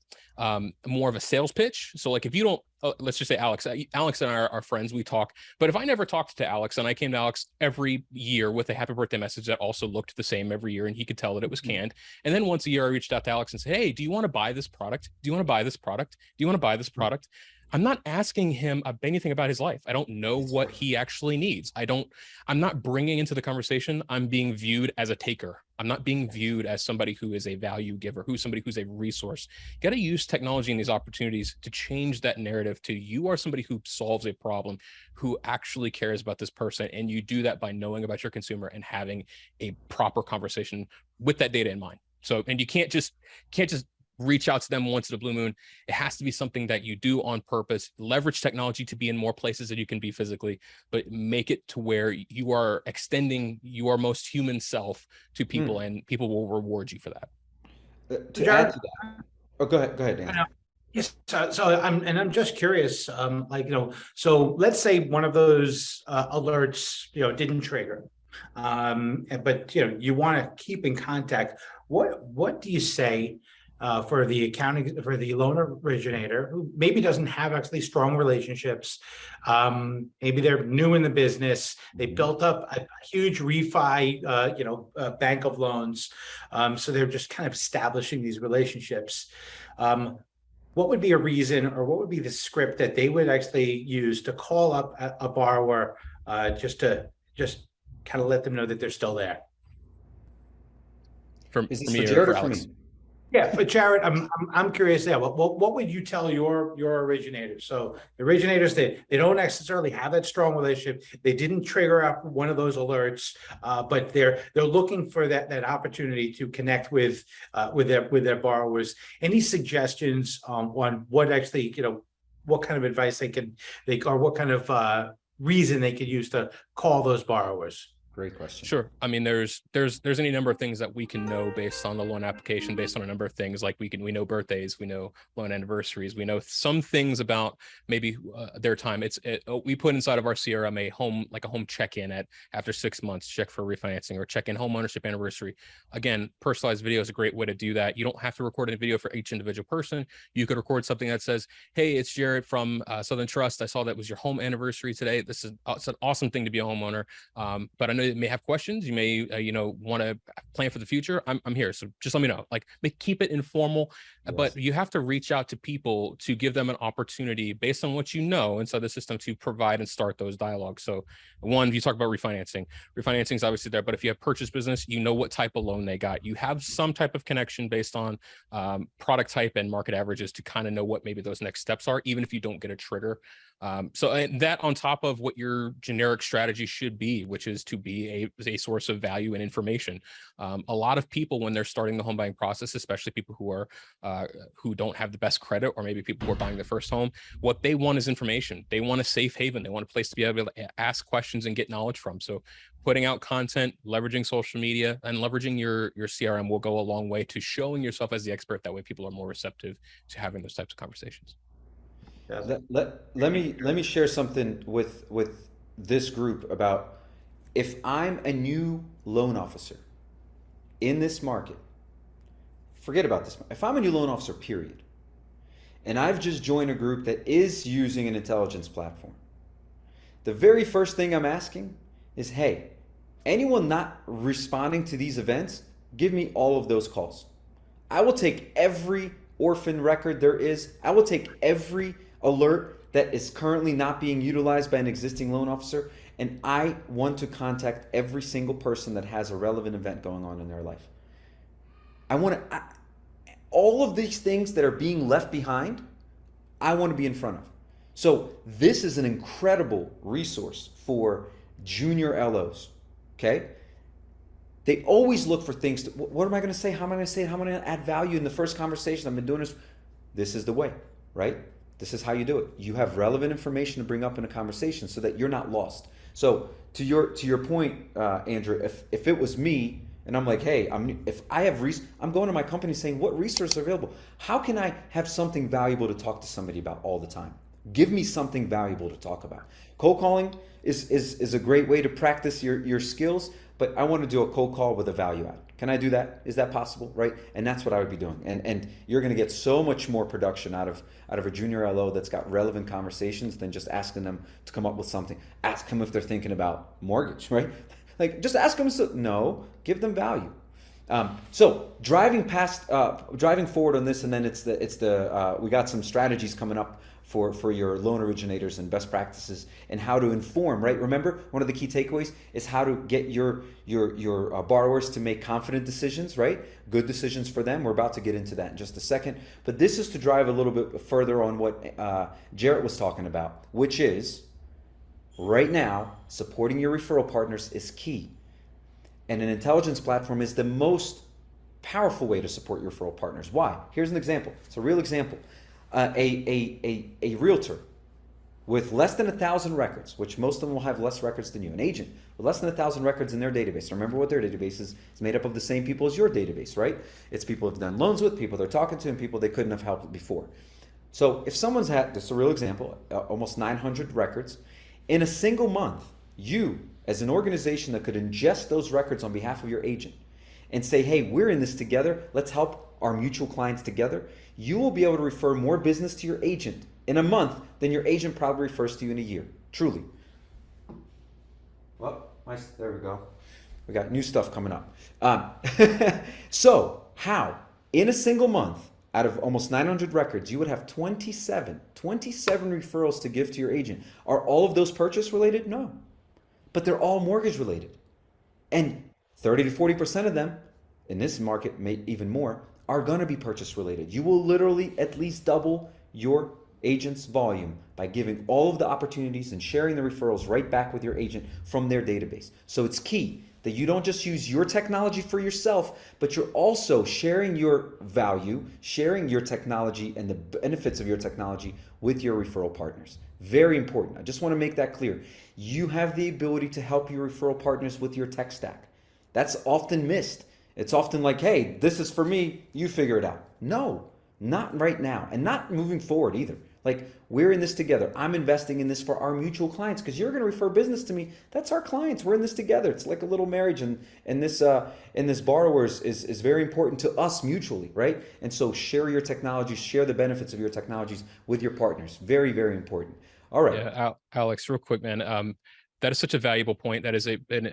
more of a sales pitch. So like if you don't, let's just say Alex and I are friends, we talk, but if I never talked to Alex and I came to Alex every year with a happy birthday message that also looked the same every year and he could tell that it was canned, and then once a year I reached out to Alex and said, hey, do you want to buy this product? Do you want to buy this product? Do you want to buy this product? I'm not asking him anything about his life. I don't know what he actually needs. I'm not bringing into the conversation. I'm being viewed as a taker. I'm not being viewed as somebody who is a value giver, somebody who's a resource. You got to use technology and these opportunities to change that narrative to you are somebody who solves a problem, who actually cares about this person. And you do that by knowing about your consumer and having a proper conversation with that data in mind. So, and you can't just reach out to them once in a blue moon. It has to be something that you do on purpose. Leverage technology to be in more places that you can be physically, but make it to where you are extending your most human self to people, and people will reward you for that. To add to that, oh, go ahead, Dan. Yes, so I'm just curious, so let's say one of those alerts, didn't trigger, but you want to keep in contact. What do you say for the loan originator who maybe doesn't have actually strong relationships? Maybe they're new in the business. They built up a huge refi, bank of loans. So they're just kind of establishing these relationships. What would be a reason, or what would be the script that they would actually use to call up a borrower just kind of let them know that they're still there? Is this for Jared or for me? Yeah, but Jared, I'm curious. Yeah, what would you tell your originators? So the originators, they don't necessarily have that strong relationship. They didn't trigger up one of those alerts, but they're looking for that opportunity to connect with their borrowers. Any suggestions on what actually, what kind of advice or what kind of reason they could use to call those borrowers? Great question. Sure. I mean, there's any number of things that we can know based on the loan application, based on a number of things. Like we know birthdays, we know loan anniversaries, we know some things about maybe their time. We put inside of our CRM a home check-in after 6 months, check for refinancing, or check in home ownership anniversary. Again, personalized video is a great way to do that. You don't have to record a video for each individual person. You could record something that says, hey, it's Jared from Southern Trust. I saw that was your home anniversary today. It's an awesome thing to be a homeowner. But I know you may have questions. You may, want to plan for the future. I'm here. So just let me know. Keep it informal, yes. But you have to reach out to people to give them an opportunity based on what you know inside the system to provide and start those dialogues. So one, you talk about refinancing. Refinancing is obviously there, but if you have purchase business, you know what type of loan they got. You have some type of connection based on product type and market averages to kind of know what maybe those next steps are, even if you don't get a trigger. So that on top of what your generic strategy should be, which is to be a source of value and information. A lot of people, when they're starting the home buying process, especially people who don't have the best credit, or maybe people who are buying their first home, what they want is information. They want a safe haven. They want a place to be able to ask questions and get knowledge from. So putting out content, leveraging social media, and leveraging your CRM will go a long way to showing yourself as the expert. That way people are more receptive to having those types of conversations. Let me share something with this group about, if I'm a new loan officer in this market, forget about this. If I'm a new loan officer, period, and I've just joined a group that is using an intelligence platform, the very first thing I'm asking is, hey, anyone not responding to these events, give me all of those calls. I will take every orphan record there is. I will take every alert that is currently not being utilized by an existing loan officer, And I want to contact every single person that has a relevant event going on in their life. I want to, all of these things that are being left behind, I want to be in front of. So this is an incredible resource for junior LOs, okay? They always look for things to, what am I going to say? How am I going to say it? How am I going to add value in the first conversation? I've been doing this. This is the way, right? This is how you do it. You have relevant information to bring up in a conversation so that you're not lost. So to your point, Andrew, if it was me and I'm like, hey, I'm going to my company saying, what resources are available? How can I have something valuable to talk to somebody about all the time? Give me something valuable to talk about. Cold calling is a great way to practice your skills, but I want to do a cold call with a value add. Can I do that? Is that possible? Right? And that's what I would be doing. And you're going to get so much more production out of a junior LO that's got relevant conversations than just asking them to come up with something. Ask them if they're thinking about mortgage, right? Like just ask them. No, give them value. So driving forward on this, and then we got some strategies coming up for your loan originators and best practices and how to inform, right? Remember, one of the key takeaways is how to get your borrowers to make confident decisions, right? Good decisions for them. We're about to get into that in just a second. But this is to drive a little bit further on what Jarrett was talking about, which is right now, supporting your referral partners is key. And an intelligence platform is the most powerful way to support your referral partners. Why? Here's an example. It's a real example. A realtor with less than 1,000 records, which most of them will have less records than you, an agent with less than 1,000 records in their database. Remember what their database is. It's made up of the same people as your database, right? It's people they've done loans with, people they're talking to, and people they couldn't have helped before. So if someone's had, this is a real example, almost 900 records, in a single month, you, as an organization that could ingest those records on behalf of your agent and say, hey, we're in this together, let's help our mutual clients together, you will be able to refer more business to your agent in a month than your agent probably refers to you in a year. Truly. Well, nice. There we go. We got new stuff coming up. So how? In a single month, out of almost 900 records, you would have 27 referrals to give to your agent. Are all of those purchase related? No. But they're all mortgage related. And 30 to 40% of them, in this market, even more, are going to be purchase related. You will literally at least double your agent's volume by giving all of the opportunities and sharing the referrals right back with your agent from their database. So it's key that you don't just use your technology for yourself, but you're also sharing your value, sharing your technology and the benefits of your technology with your referral partners. Very important. I just want to make that clear. You have the ability to help your referral partners with your tech stack. That's often missed. It's often like, hey, this is for me, you figure it out. No, not right now, and not moving forward either. Like, we're in this together. I'm investing in this for our mutual clients because you're going to refer business to me. That's our clients. We're in this together. It's like a little marriage, and this borrower is very important to us mutually, right? And so share your technologies, share the benefits of your technologies with your partners. Very, very important. All right. Yeah, Alex, real quick, man. That is such a valuable point. That is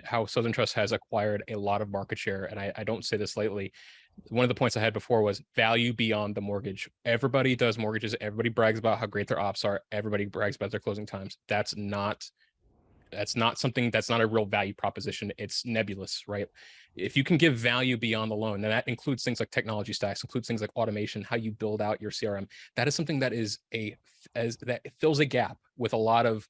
how Southern Trust has acquired a lot of market share. And I don't say this lightly. One of the points I had before was value beyond the mortgage. Everybody does mortgages. Everybody brags about how great their ops are. Everybody brags about their closing times. That's not something, that's not a real value proposition. It's nebulous, right? If you can give value beyond the loan, then that includes things like technology stacks, includes things like automation, how you build out your CRM. That is something that that fills a gap with a lot of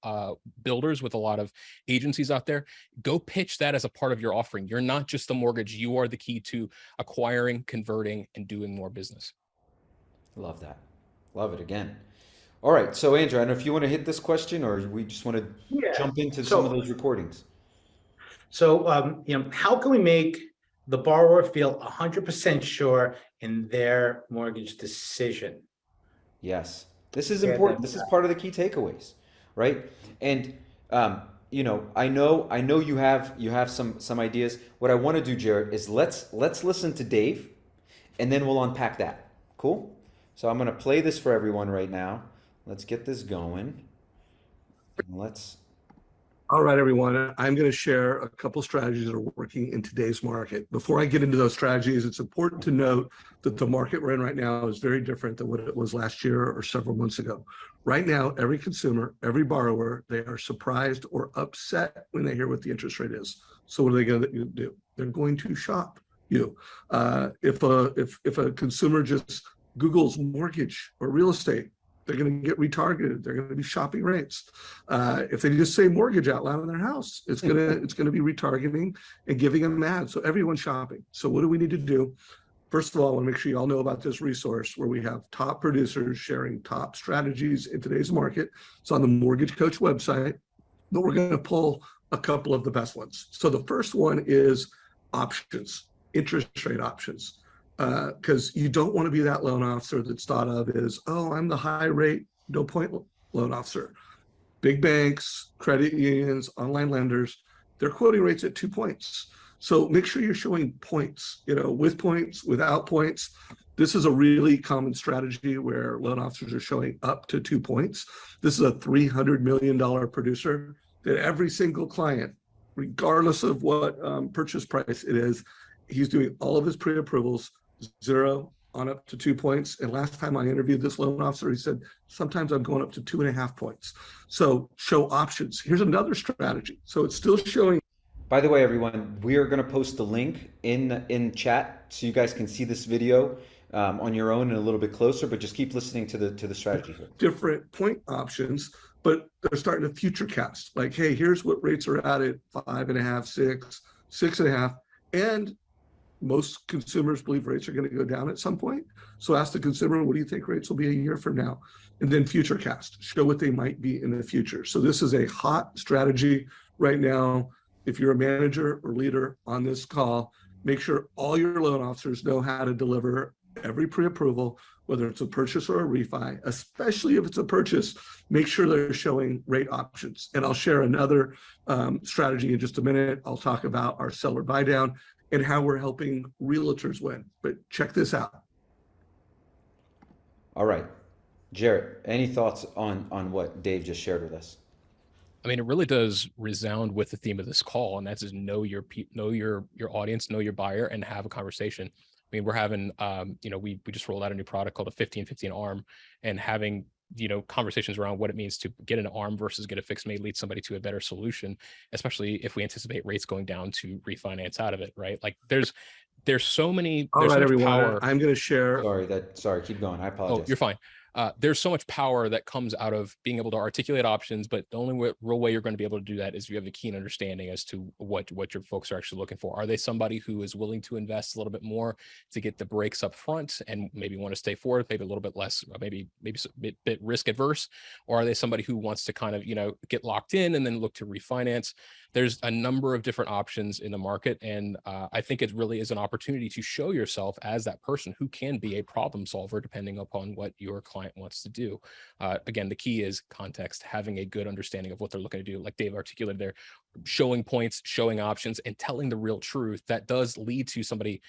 builders, with a lot of agencies out there. Go pitch that as a part of your offering. You're not just the mortgage. You are the key to acquiring, converting, and doing more business. Love that. Love it again. All right. So, Andrew, I don't know if you want to hit this question or we just want to jump into some of those recordings. So, how can we make the borrower feel 100% sure in their mortgage decision? Yes, this is important. This is part of the key takeaways, right? And I know you have some ideas. What I want to do, Jared, is let's listen to Dave, and then we'll unpack that. Cool? So I'm going to play this for everyone right now. Let's get this going. Let's. All right, everyone. I'm going to share a couple strategies that are working in today's market. Before I get into those strategies, it's important to note that the market we're in right now is very different than what it was last year or several months ago. Right now, every consumer, every borrower, they are surprised or upset when they hear what the interest rate is. So what are they going to do? They're going to shop you. If a consumer just Googles mortgage or real estate, they're going to get retargeted. They're going to be shopping rates. If they just say mortgage out loud in their house, it's going to be retargeting and giving them ads. So everyone's shopping. So what do we need to do? First of all, I want to make sure you all know about this resource where we have top producers sharing top strategies in today's market. It's on the Mortgage Coach website, but we're going to pull a couple of the best ones. So the first one is options, interest rate options. Because you don't want to be that loan officer that's thought of as, oh, I'm the high rate, no point loan officer. Big banks, credit unions, online lenders, they're quoting rates at 2 points. So make sure you're showing points, with points, without points. This is a really common strategy where loan officers are showing up to 2 points. This is a $300 million producer that every single client, regardless of what purchase price it is, he's doing all of his pre-approvals 0 on up to 2 points. And last time I interviewed this loan officer, he said, sometimes I'm going up to 2.5 points. So show options. Here's another strategy. So it's still showing. By the way, everyone, we are going to post the link in chat so you guys can see this video on your own and a little bit closer, but just keep listening to the strategy here. Different point options, but they're starting to future cast. Like, hey, here's what rates are at 5.5, 6, 6.5. And most consumers believe rates are going to go down at some point. So ask the consumer, what do you think rates will be a year from now? And then future cast, show what they might be in the future. So this is a hot strategy right now. If you're a manager or leader on this call, make sure all your loan officers know how to deliver every pre-approval, whether it's a purchase or a refi, especially if it's a purchase, make sure they're showing rate options. And I'll share another strategy in just a minute. I'll talk about our seller buy down and how we're helping realtors win. But check this out. All right. Jarrett, any thoughts on what Dave just shared with us? I mean, it really does resound with the theme of this call, and that's just know your audience, know your buyer, and have a conversation. I mean, we're having, we just rolled out a new product called a 1515 ARM, and having conversations around what it means to get an ARM versus get a fixed may lead somebody to a better solution, especially if we anticipate rates going down to refinance out of it, right? Like there's so many. All right, everyone. Power. I'm going to share. Sorry, keep going. I apologize. Oh, you're fine. There's so much power that comes out of being able to articulate options, but the only real way you're going to be able to do that is you have a keen understanding as to what your folks are actually looking for. Are they somebody who is willing to invest a little bit more to get the breaks up front and maybe want to stay forward, maybe a little bit less, maybe a bit risk adverse, or are they somebody who wants to kind of get locked in and then look to refinance? There's a number of different options in the market, and I think it really is an opportunity to show yourself as that person who can be a problem solver depending upon what your client wants to do. Again, the key is context, having a good understanding of what they're looking to do. Like Dave articulated there, showing points, showing options, and telling the real truth. That does lead to somebody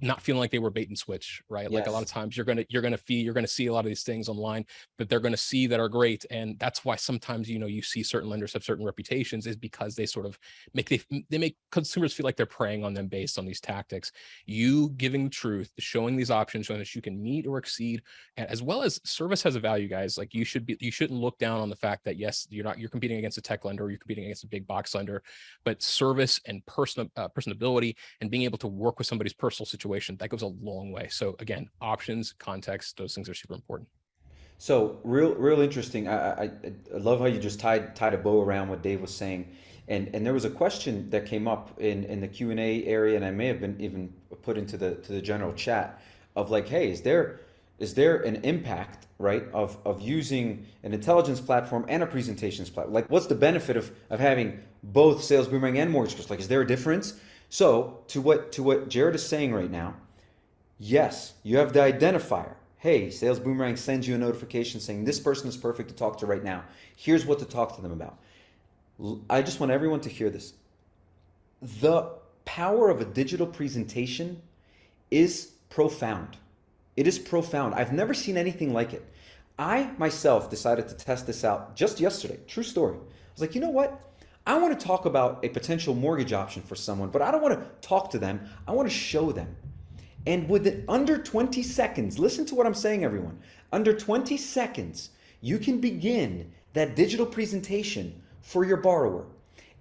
not feeling like they were bait and switch, right? Yes. Like a lot of times you're gonna see a lot of these things online, but they're gonna see that are great, and that's why sometimes you see certain lenders have certain reputations, is because they sort of make consumers feel like they're preying on them based on these tactics. You giving the truth, showing these options, showing that you can meet or exceed, and as well as service has a value, guys. Like you shouldn't look down on the fact that yes, you're competing against a tech lender, or you're competing against a big box lender, but service and personability and being able to work with somebody's personal situation, that goes a long way. So again, options, context, those things are super important. So real interesting. I love how you just tied a bow around what Dave was saying. And there was a question that came up in the Q&A area, and I may have been even put into the general chat of like, hey, is there an impact, right, of using an intelligence platform and a presentations platform? Like, what's the benefit of having both Sales Boomerang and Mortgage Coach? Like, is there a difference? So to what Jared is saying right now, yes, you have the identifier. Hey, Sales Boomerang sends you a notification saying this person is perfect to talk to right now. Here's what to talk to them about. I just want everyone to hear this. The power of a digital presentation is profound. It is profound. I've never seen anything like it. I myself decided to test this out just yesterday. True story. I was like, you know what? I want to talk about a potential mortgage option for someone, but I don't want to talk to them. I want to show them. And within under 20 seconds, listen to what I'm saying, everyone. Under 20 seconds, you can begin that digital presentation for your borrower.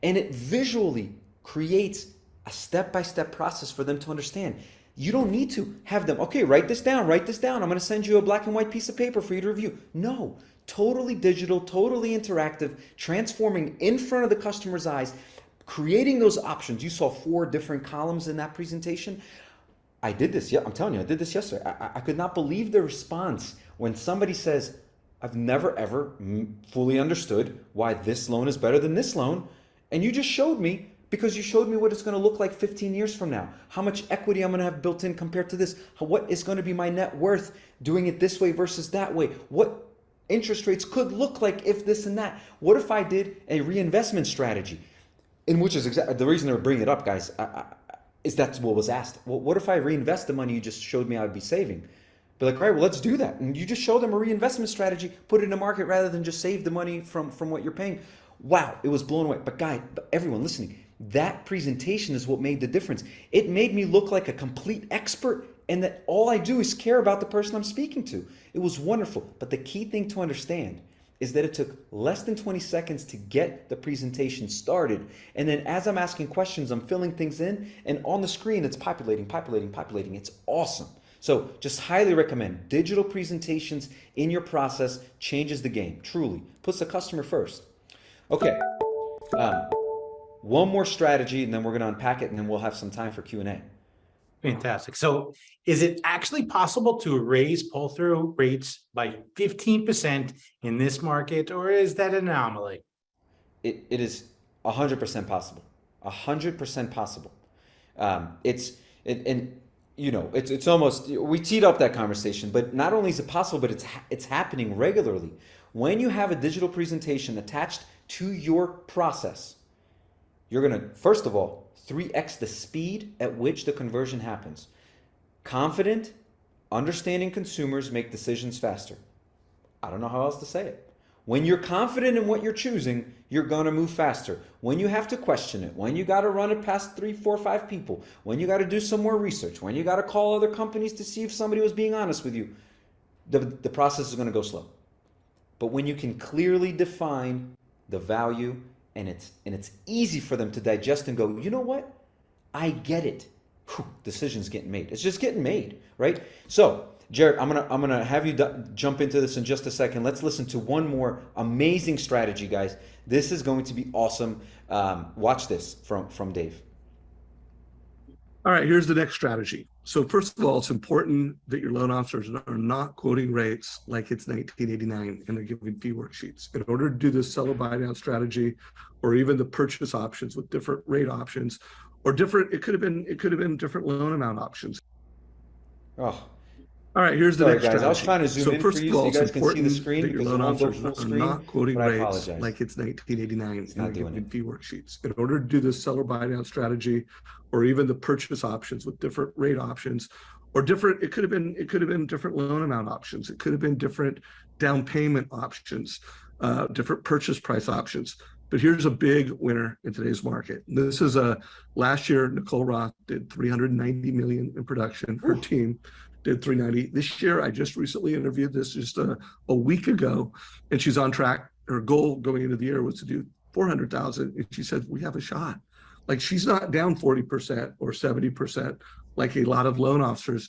And it visually creates a step-by-step process for them to understand. You don't need to have them, okay, write this down, write this down. I'm going to send you a black and white piece of paper for you to review. No, totally digital, totally interactive, transforming in front of the customer's eyes, creating those options. You saw 4 different columns in that presentation. I did this, yeah, I'm telling you, I did this yesterday. I could not believe the response when somebody says, I've never ever fully understood why this loan is better than this loan. And you just showed me, because you showed me what it's going to look like 15 years from now, how much equity I'm going to have built in compared to this, what is going to be my net worth doing it this way versus that way, what interest rates could look like if this and that. What if I did a reinvestment strategy? In which is exactly the reason they're bringing it up, guys, is that's what was asked. Well, what if I reinvest the money you just showed me I'd be saving? Be like, all right, well, let's do that. And you just show them a reinvestment strategy, put it in the market rather than just save the money from what you're paying. Wow, it was blown away. But everyone listening, that presentation is what made the difference. It made me look like a complete expert, and that all I do is care about the person I'm speaking to. It was wonderful. But the key thing to understand is that it took less than 20 seconds to get the presentation started. And then as I'm asking questions, I'm filling things in, and on the screen, it's populating. It's awesome. So just highly recommend digital presentations in your process. Changes the game, truly. Puts the customer first. Okay, one more strategy, and then we're going to unpack it, and then we'll have some time for Q&A. Fantastic. So is it actually possible to raise pull-through rates by 15% in this market, or is that an anomaly? It is 100% possible. 100% possible. It's almost, we teed up that conversation, but not only is it possible, but it's happening regularly. When you have a digital presentation attached to your process, you're going to, first of all, 3x the speed at which the conversion happens. Confident, understanding consumers make decisions faster. I don't know how else to say it. When you're confident in what you're choosing, you're going to move faster. When you have to question it, when you got to run it past 3, 4, 5 people, when you got to do some more research, when you got to call other companies to see if somebody was being honest with you, the process is going to go slow. But when you can clearly define the value, and it's easy for them to digest and go, you know what? I get it. Whew, decisions getting made. It's just getting made, right? So, Jared, I'm gonna have you jump into this in just a second. Let's listen to one more amazing strategy, guys. This is going to be awesome. Watch this from Dave. All right, here's the next strategy. So first of all, it's important that your loan officers are not quoting rates like it's 1989 and they're giving fee worksheets. In order to do this seller buy down strategy, or even the purchase options with different rate options, or different, it could have been different loan amount options. Oh. All right, here's the next strategy. I was trying to zoom in for you so you guys can see the screen, that your because loan it won't go officers full are screen, not quoting but I rates apologize. like it's 1989 and they're doing giving fee worksheets. In order to do this seller buy down strategy, or even the purchase options with different rate options, or different, it could have been different loan amount options. It could have been different down payment options, different purchase price options. But here's a big winner in today's market. This is last year, Nicole Roth did 390 million in production. Her team did 390. This year, I just recently interviewed this just a week ago, and she's on track. Her goal going into the year was to do 400,000. And she said, we have a shot. Like, she's not down 40% or 70% like a lot of loan officers.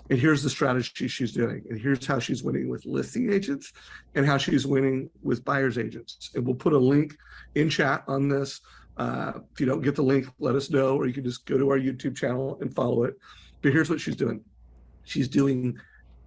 And here's the strategy she's doing. And here's how she's winning with listing agents and how she's winning with buyer's agents. And we'll put a link in chat on this. If you don't get the link, let us know, or you can just go to our YouTube channel and follow it. But here's what she's doing. She's doing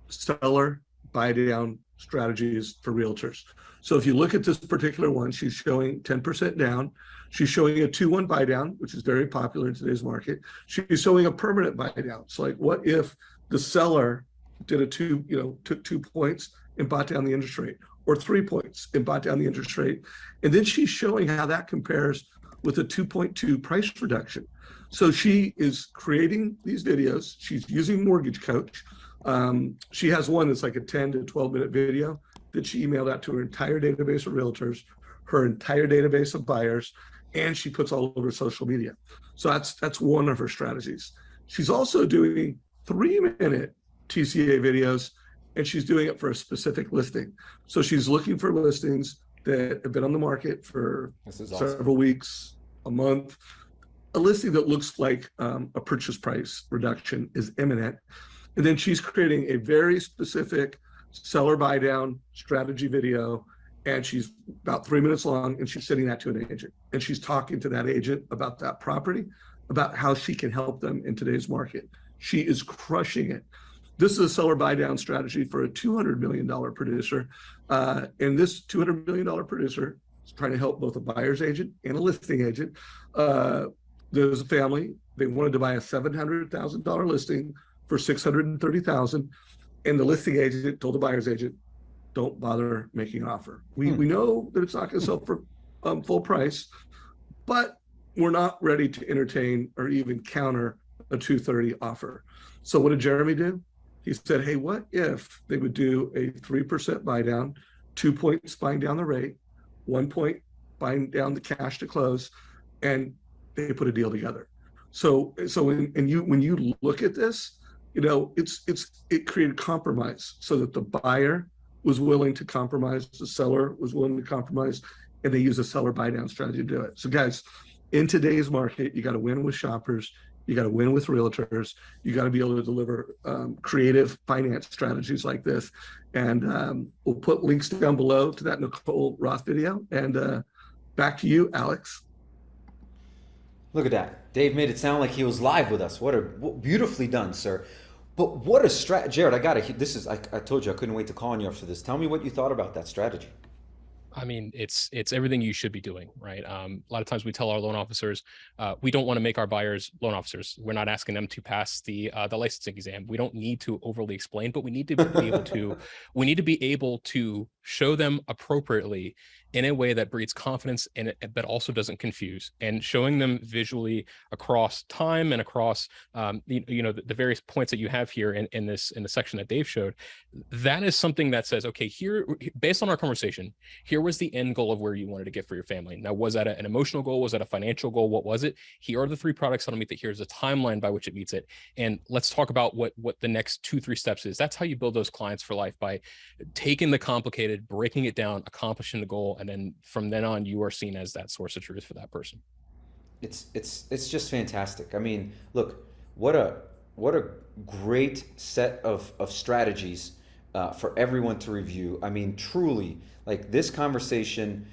seller buy down strategies for realtors. So if you look at this particular one, she's showing 10% down. She's showing a 2-1 buy down, which is very popular in today's market. She's showing a permanent buy down. So like, what if the seller did took 2 points and bought down the interest rate, or 3 points and bought down the interest rate? And then she's showing how that compares with a 2.2 price reduction. So she is creating these videos. She's using Mortgage Coach. She has one that's like a 10 to 12 minute video that she emailed out to her entire database of realtors, her entire database of buyers. and she puts all over social media. So that's one of her strategies. She's also doing 3-minute TCA videos, and she's doing it for a specific listing. So she's looking for listings that have been on the market for several weeks, a month, a listing that looks like a purchase price reduction is imminent. And then she's creating a very specific seller buy down strategy video, and she's about 3 minutes long, and she's sending that to an agent. And she's talking to that agent about that property, about how she can help them in today's market. She is crushing it. This is a seller buy down strategy for a $200 million producer. And this $200 million producer is trying to help both a buyer's agent and a listing agent. There's a family, they wanted to buy a $700,000 listing for $630,000. And the listing agent told the buyer's agent, don't bother making an offer. We know that it's not going to sell for full price, but we're not ready to entertain or even counter a 230 offer. So what did Jeremy do? He said, hey, what if they would do a 3% buy down, 2 points buying down the rate, 1 point buying down the cash to close, and they put a deal together. So when you look at this, it created compromise so that the buyer was willing to compromise, the seller was willing to compromise, and they use a seller buy down strategy to do it. So guys, in today's market, you got to win with shoppers, you got to win with realtors, you got to be able to deliver creative finance strategies like this. And we'll put links down below to that Nicole Roth video. And back to you, Alex. Look at that. Dave made it sound like he was live with us. What beautifully done, sir. But what a Jared, I told you I couldn't wait to call on you after this. Tell me what you thought about that strategy. I mean, it's everything you should be doing, right? A lot of times we tell our loan officers, we don't want to make our buyers loan officers. We're not asking them to pass the licensing exam. We don't need to overly explain, but we need to be able to show them appropriately in a way that breeds confidence in it, but also doesn't confuse, and showing them visually across time and across the various points that you have here in the section that Dave showed. That is something that says, okay, here, based on our conversation, here was the end goal of where you wanted to get for your family. Now, was that an emotional goal? Was that a financial goal? What was it? Here are the 3 products that'll meet it. Here's a timeline by which it meets it. And let's talk about what the next 2-3 steps is. That's how you build those clients for life, by taking the complicated, breaking it down, accomplishing the goal, and then from then on, you are seen as that source of truth for that person. It's just fantastic. I mean, look, what a great set of strategies for everyone to review. I mean, truly, like, this conversation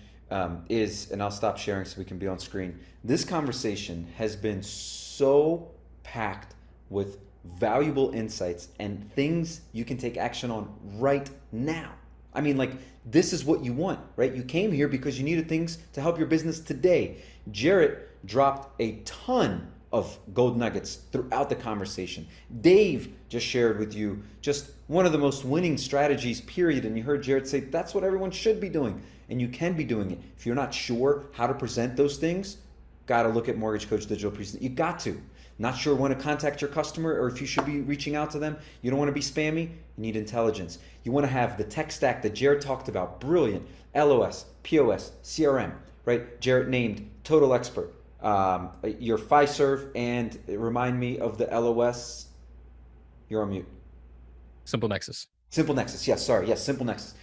is, and I'll stop sharing so we can be on screen. This conversation has been so packed with valuable insights and things you can take action on right now. I mean, like, this is what you want, right? You came here because you needed things to help your business today. Jarrett dropped a ton of gold nuggets throughout the conversation. Dave just shared with you just one of the most winning strategies, period. And you heard Jarrett say that's what everyone should be doing. And you can be doing it. If you're not sure how to present those things, got to look at Mortgage Coach Digital Present. You got to. Not sure when to contact your customer or if you should be reaching out to them. You don't want to be spammy. You need intelligence. You want to have the tech stack that Jarrett talked about. Brilliant. LOS, POS, CRM, right? Jarrett named Total Expert. Your Fiserv, and remind me of the LOS. You're on mute. Simple Nexus. Simple Nexus. Yes, sorry. Yes, Simple Nexus.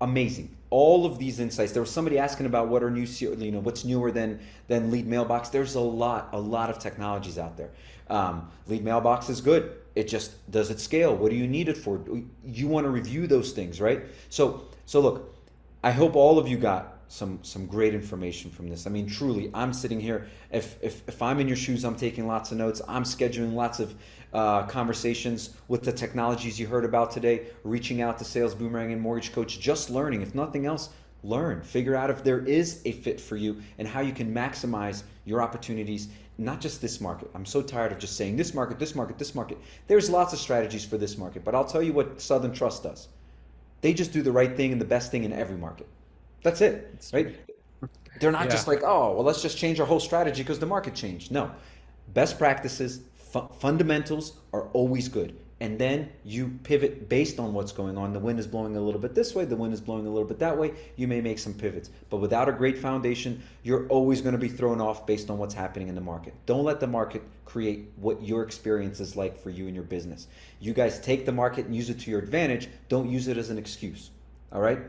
Amazing. All of these insights. There was somebody asking about what are new, what's newer than Lead Mailbox. There's a lot of technologies out there. Lead Mailbox is good. It just, does it scale? What do you need it for? You want to review those things, right? So look, I hope all of you got some great information from this. I mean, truly, I'm sitting here. If I'm in your shoes, I'm taking lots of notes. I'm scheduling lots of conversations with the technologies you heard about today, reaching out to Sales Boomerang and Mortgage Coach, just learning. If nothing else, learn. Figure out if there is a fit for you and how you can maximize your opportunities, not just this market. I'm so tired of just saying this market, this market, this market. There's lots of strategies for this market, but I'll tell you what Southern Trust does. They just do the right thing and the best thing in every market. That's it, right? They're not just like, oh, well, let's just change our whole strategy because the market changed. No, best practices, fundamentals are always good. and then you pivot based on what's going on. The wind is blowing a little bit this way, the wind is blowing a little bit that way. You may make some pivots, but without a great foundation, you're always going to be thrown off based on what's happening in the market. Don't let the market create what your experience is like for you and your business. You guys take the market and use it to your advantage. Don't use it as an excuse. All right.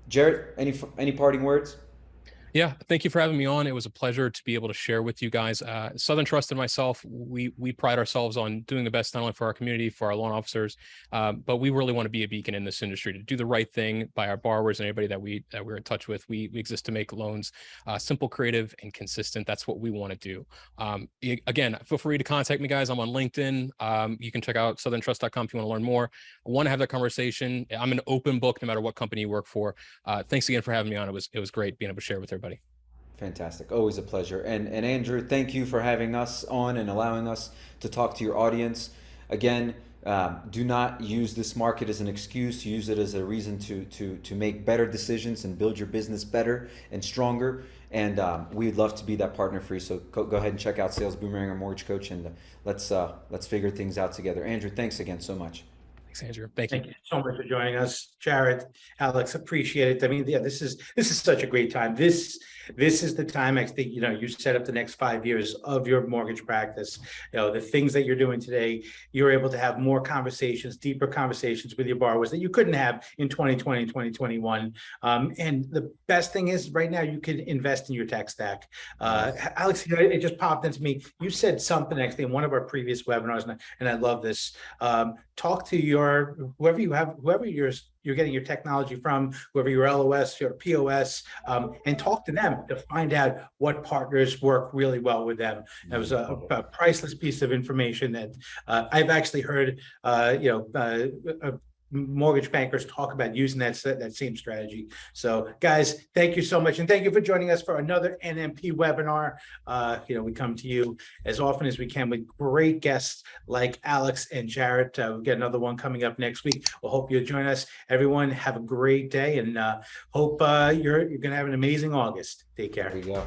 Jarrett, any parting words? Yeah, thank you for having me on. It was a pleasure to be able to share with you guys. Southern Trust and myself, we pride ourselves on doing the best not only for our community, for our loan officers, but we really want to be a beacon in this industry, to do the right thing by our borrowers and anybody that we're in touch with. We exist to make loans simple, creative, and consistent. That's what we want to do. Again, feel free to contact me, guys. I'm on LinkedIn. You can check out southerntrust.com if you want to learn more. I want to have that conversation. I'm an open book no matter what company you work for. Thanks again for having me on. It was great being able to share with everybody. Fantastic. Always a pleasure. And Andrew, thank you for having us on and allowing us to talk to your audience. Again, do not use this market as an excuse. Use it as a reason to make better decisions and build your business better and stronger. And we'd love to be that partner for you. So go ahead and check out Sales Boomerang or Mortgage Coach, and let's figure things out together. Andrew, thanks again so much. Thanks, Andrew. Thank you. Thank you so much for joining us, Jared, Alex. Appreciate it. I mean, yeah, this is such a great time. This is the time. I think you set up the next 5 years of your mortgage practice. The things that you're doing today, you're able to have more conversations, deeper conversations with your borrowers that you couldn't have in 2020, 2021. And the best thing is, right now, you can invest in your tech stack. Alex, it just popped into me. You said something actually in one of our previous webinars, and I love this. Talk to whoever you're getting your technology from, whoever your LOS or POS, and talk to them to find out what partners work really well with them. That was a priceless piece of information that I've actually heard, mortgage bankers talk about using that same strategy. So guys, thank you so much. And thank you for joining us for another NMP webinar. We come to you as often as we can with great guests like Alex and Jarrett. We'll get another one coming up next week. We'll hope you'll join us. Everyone have a great day, and hope you're going to have an amazing August. Take care. There you go.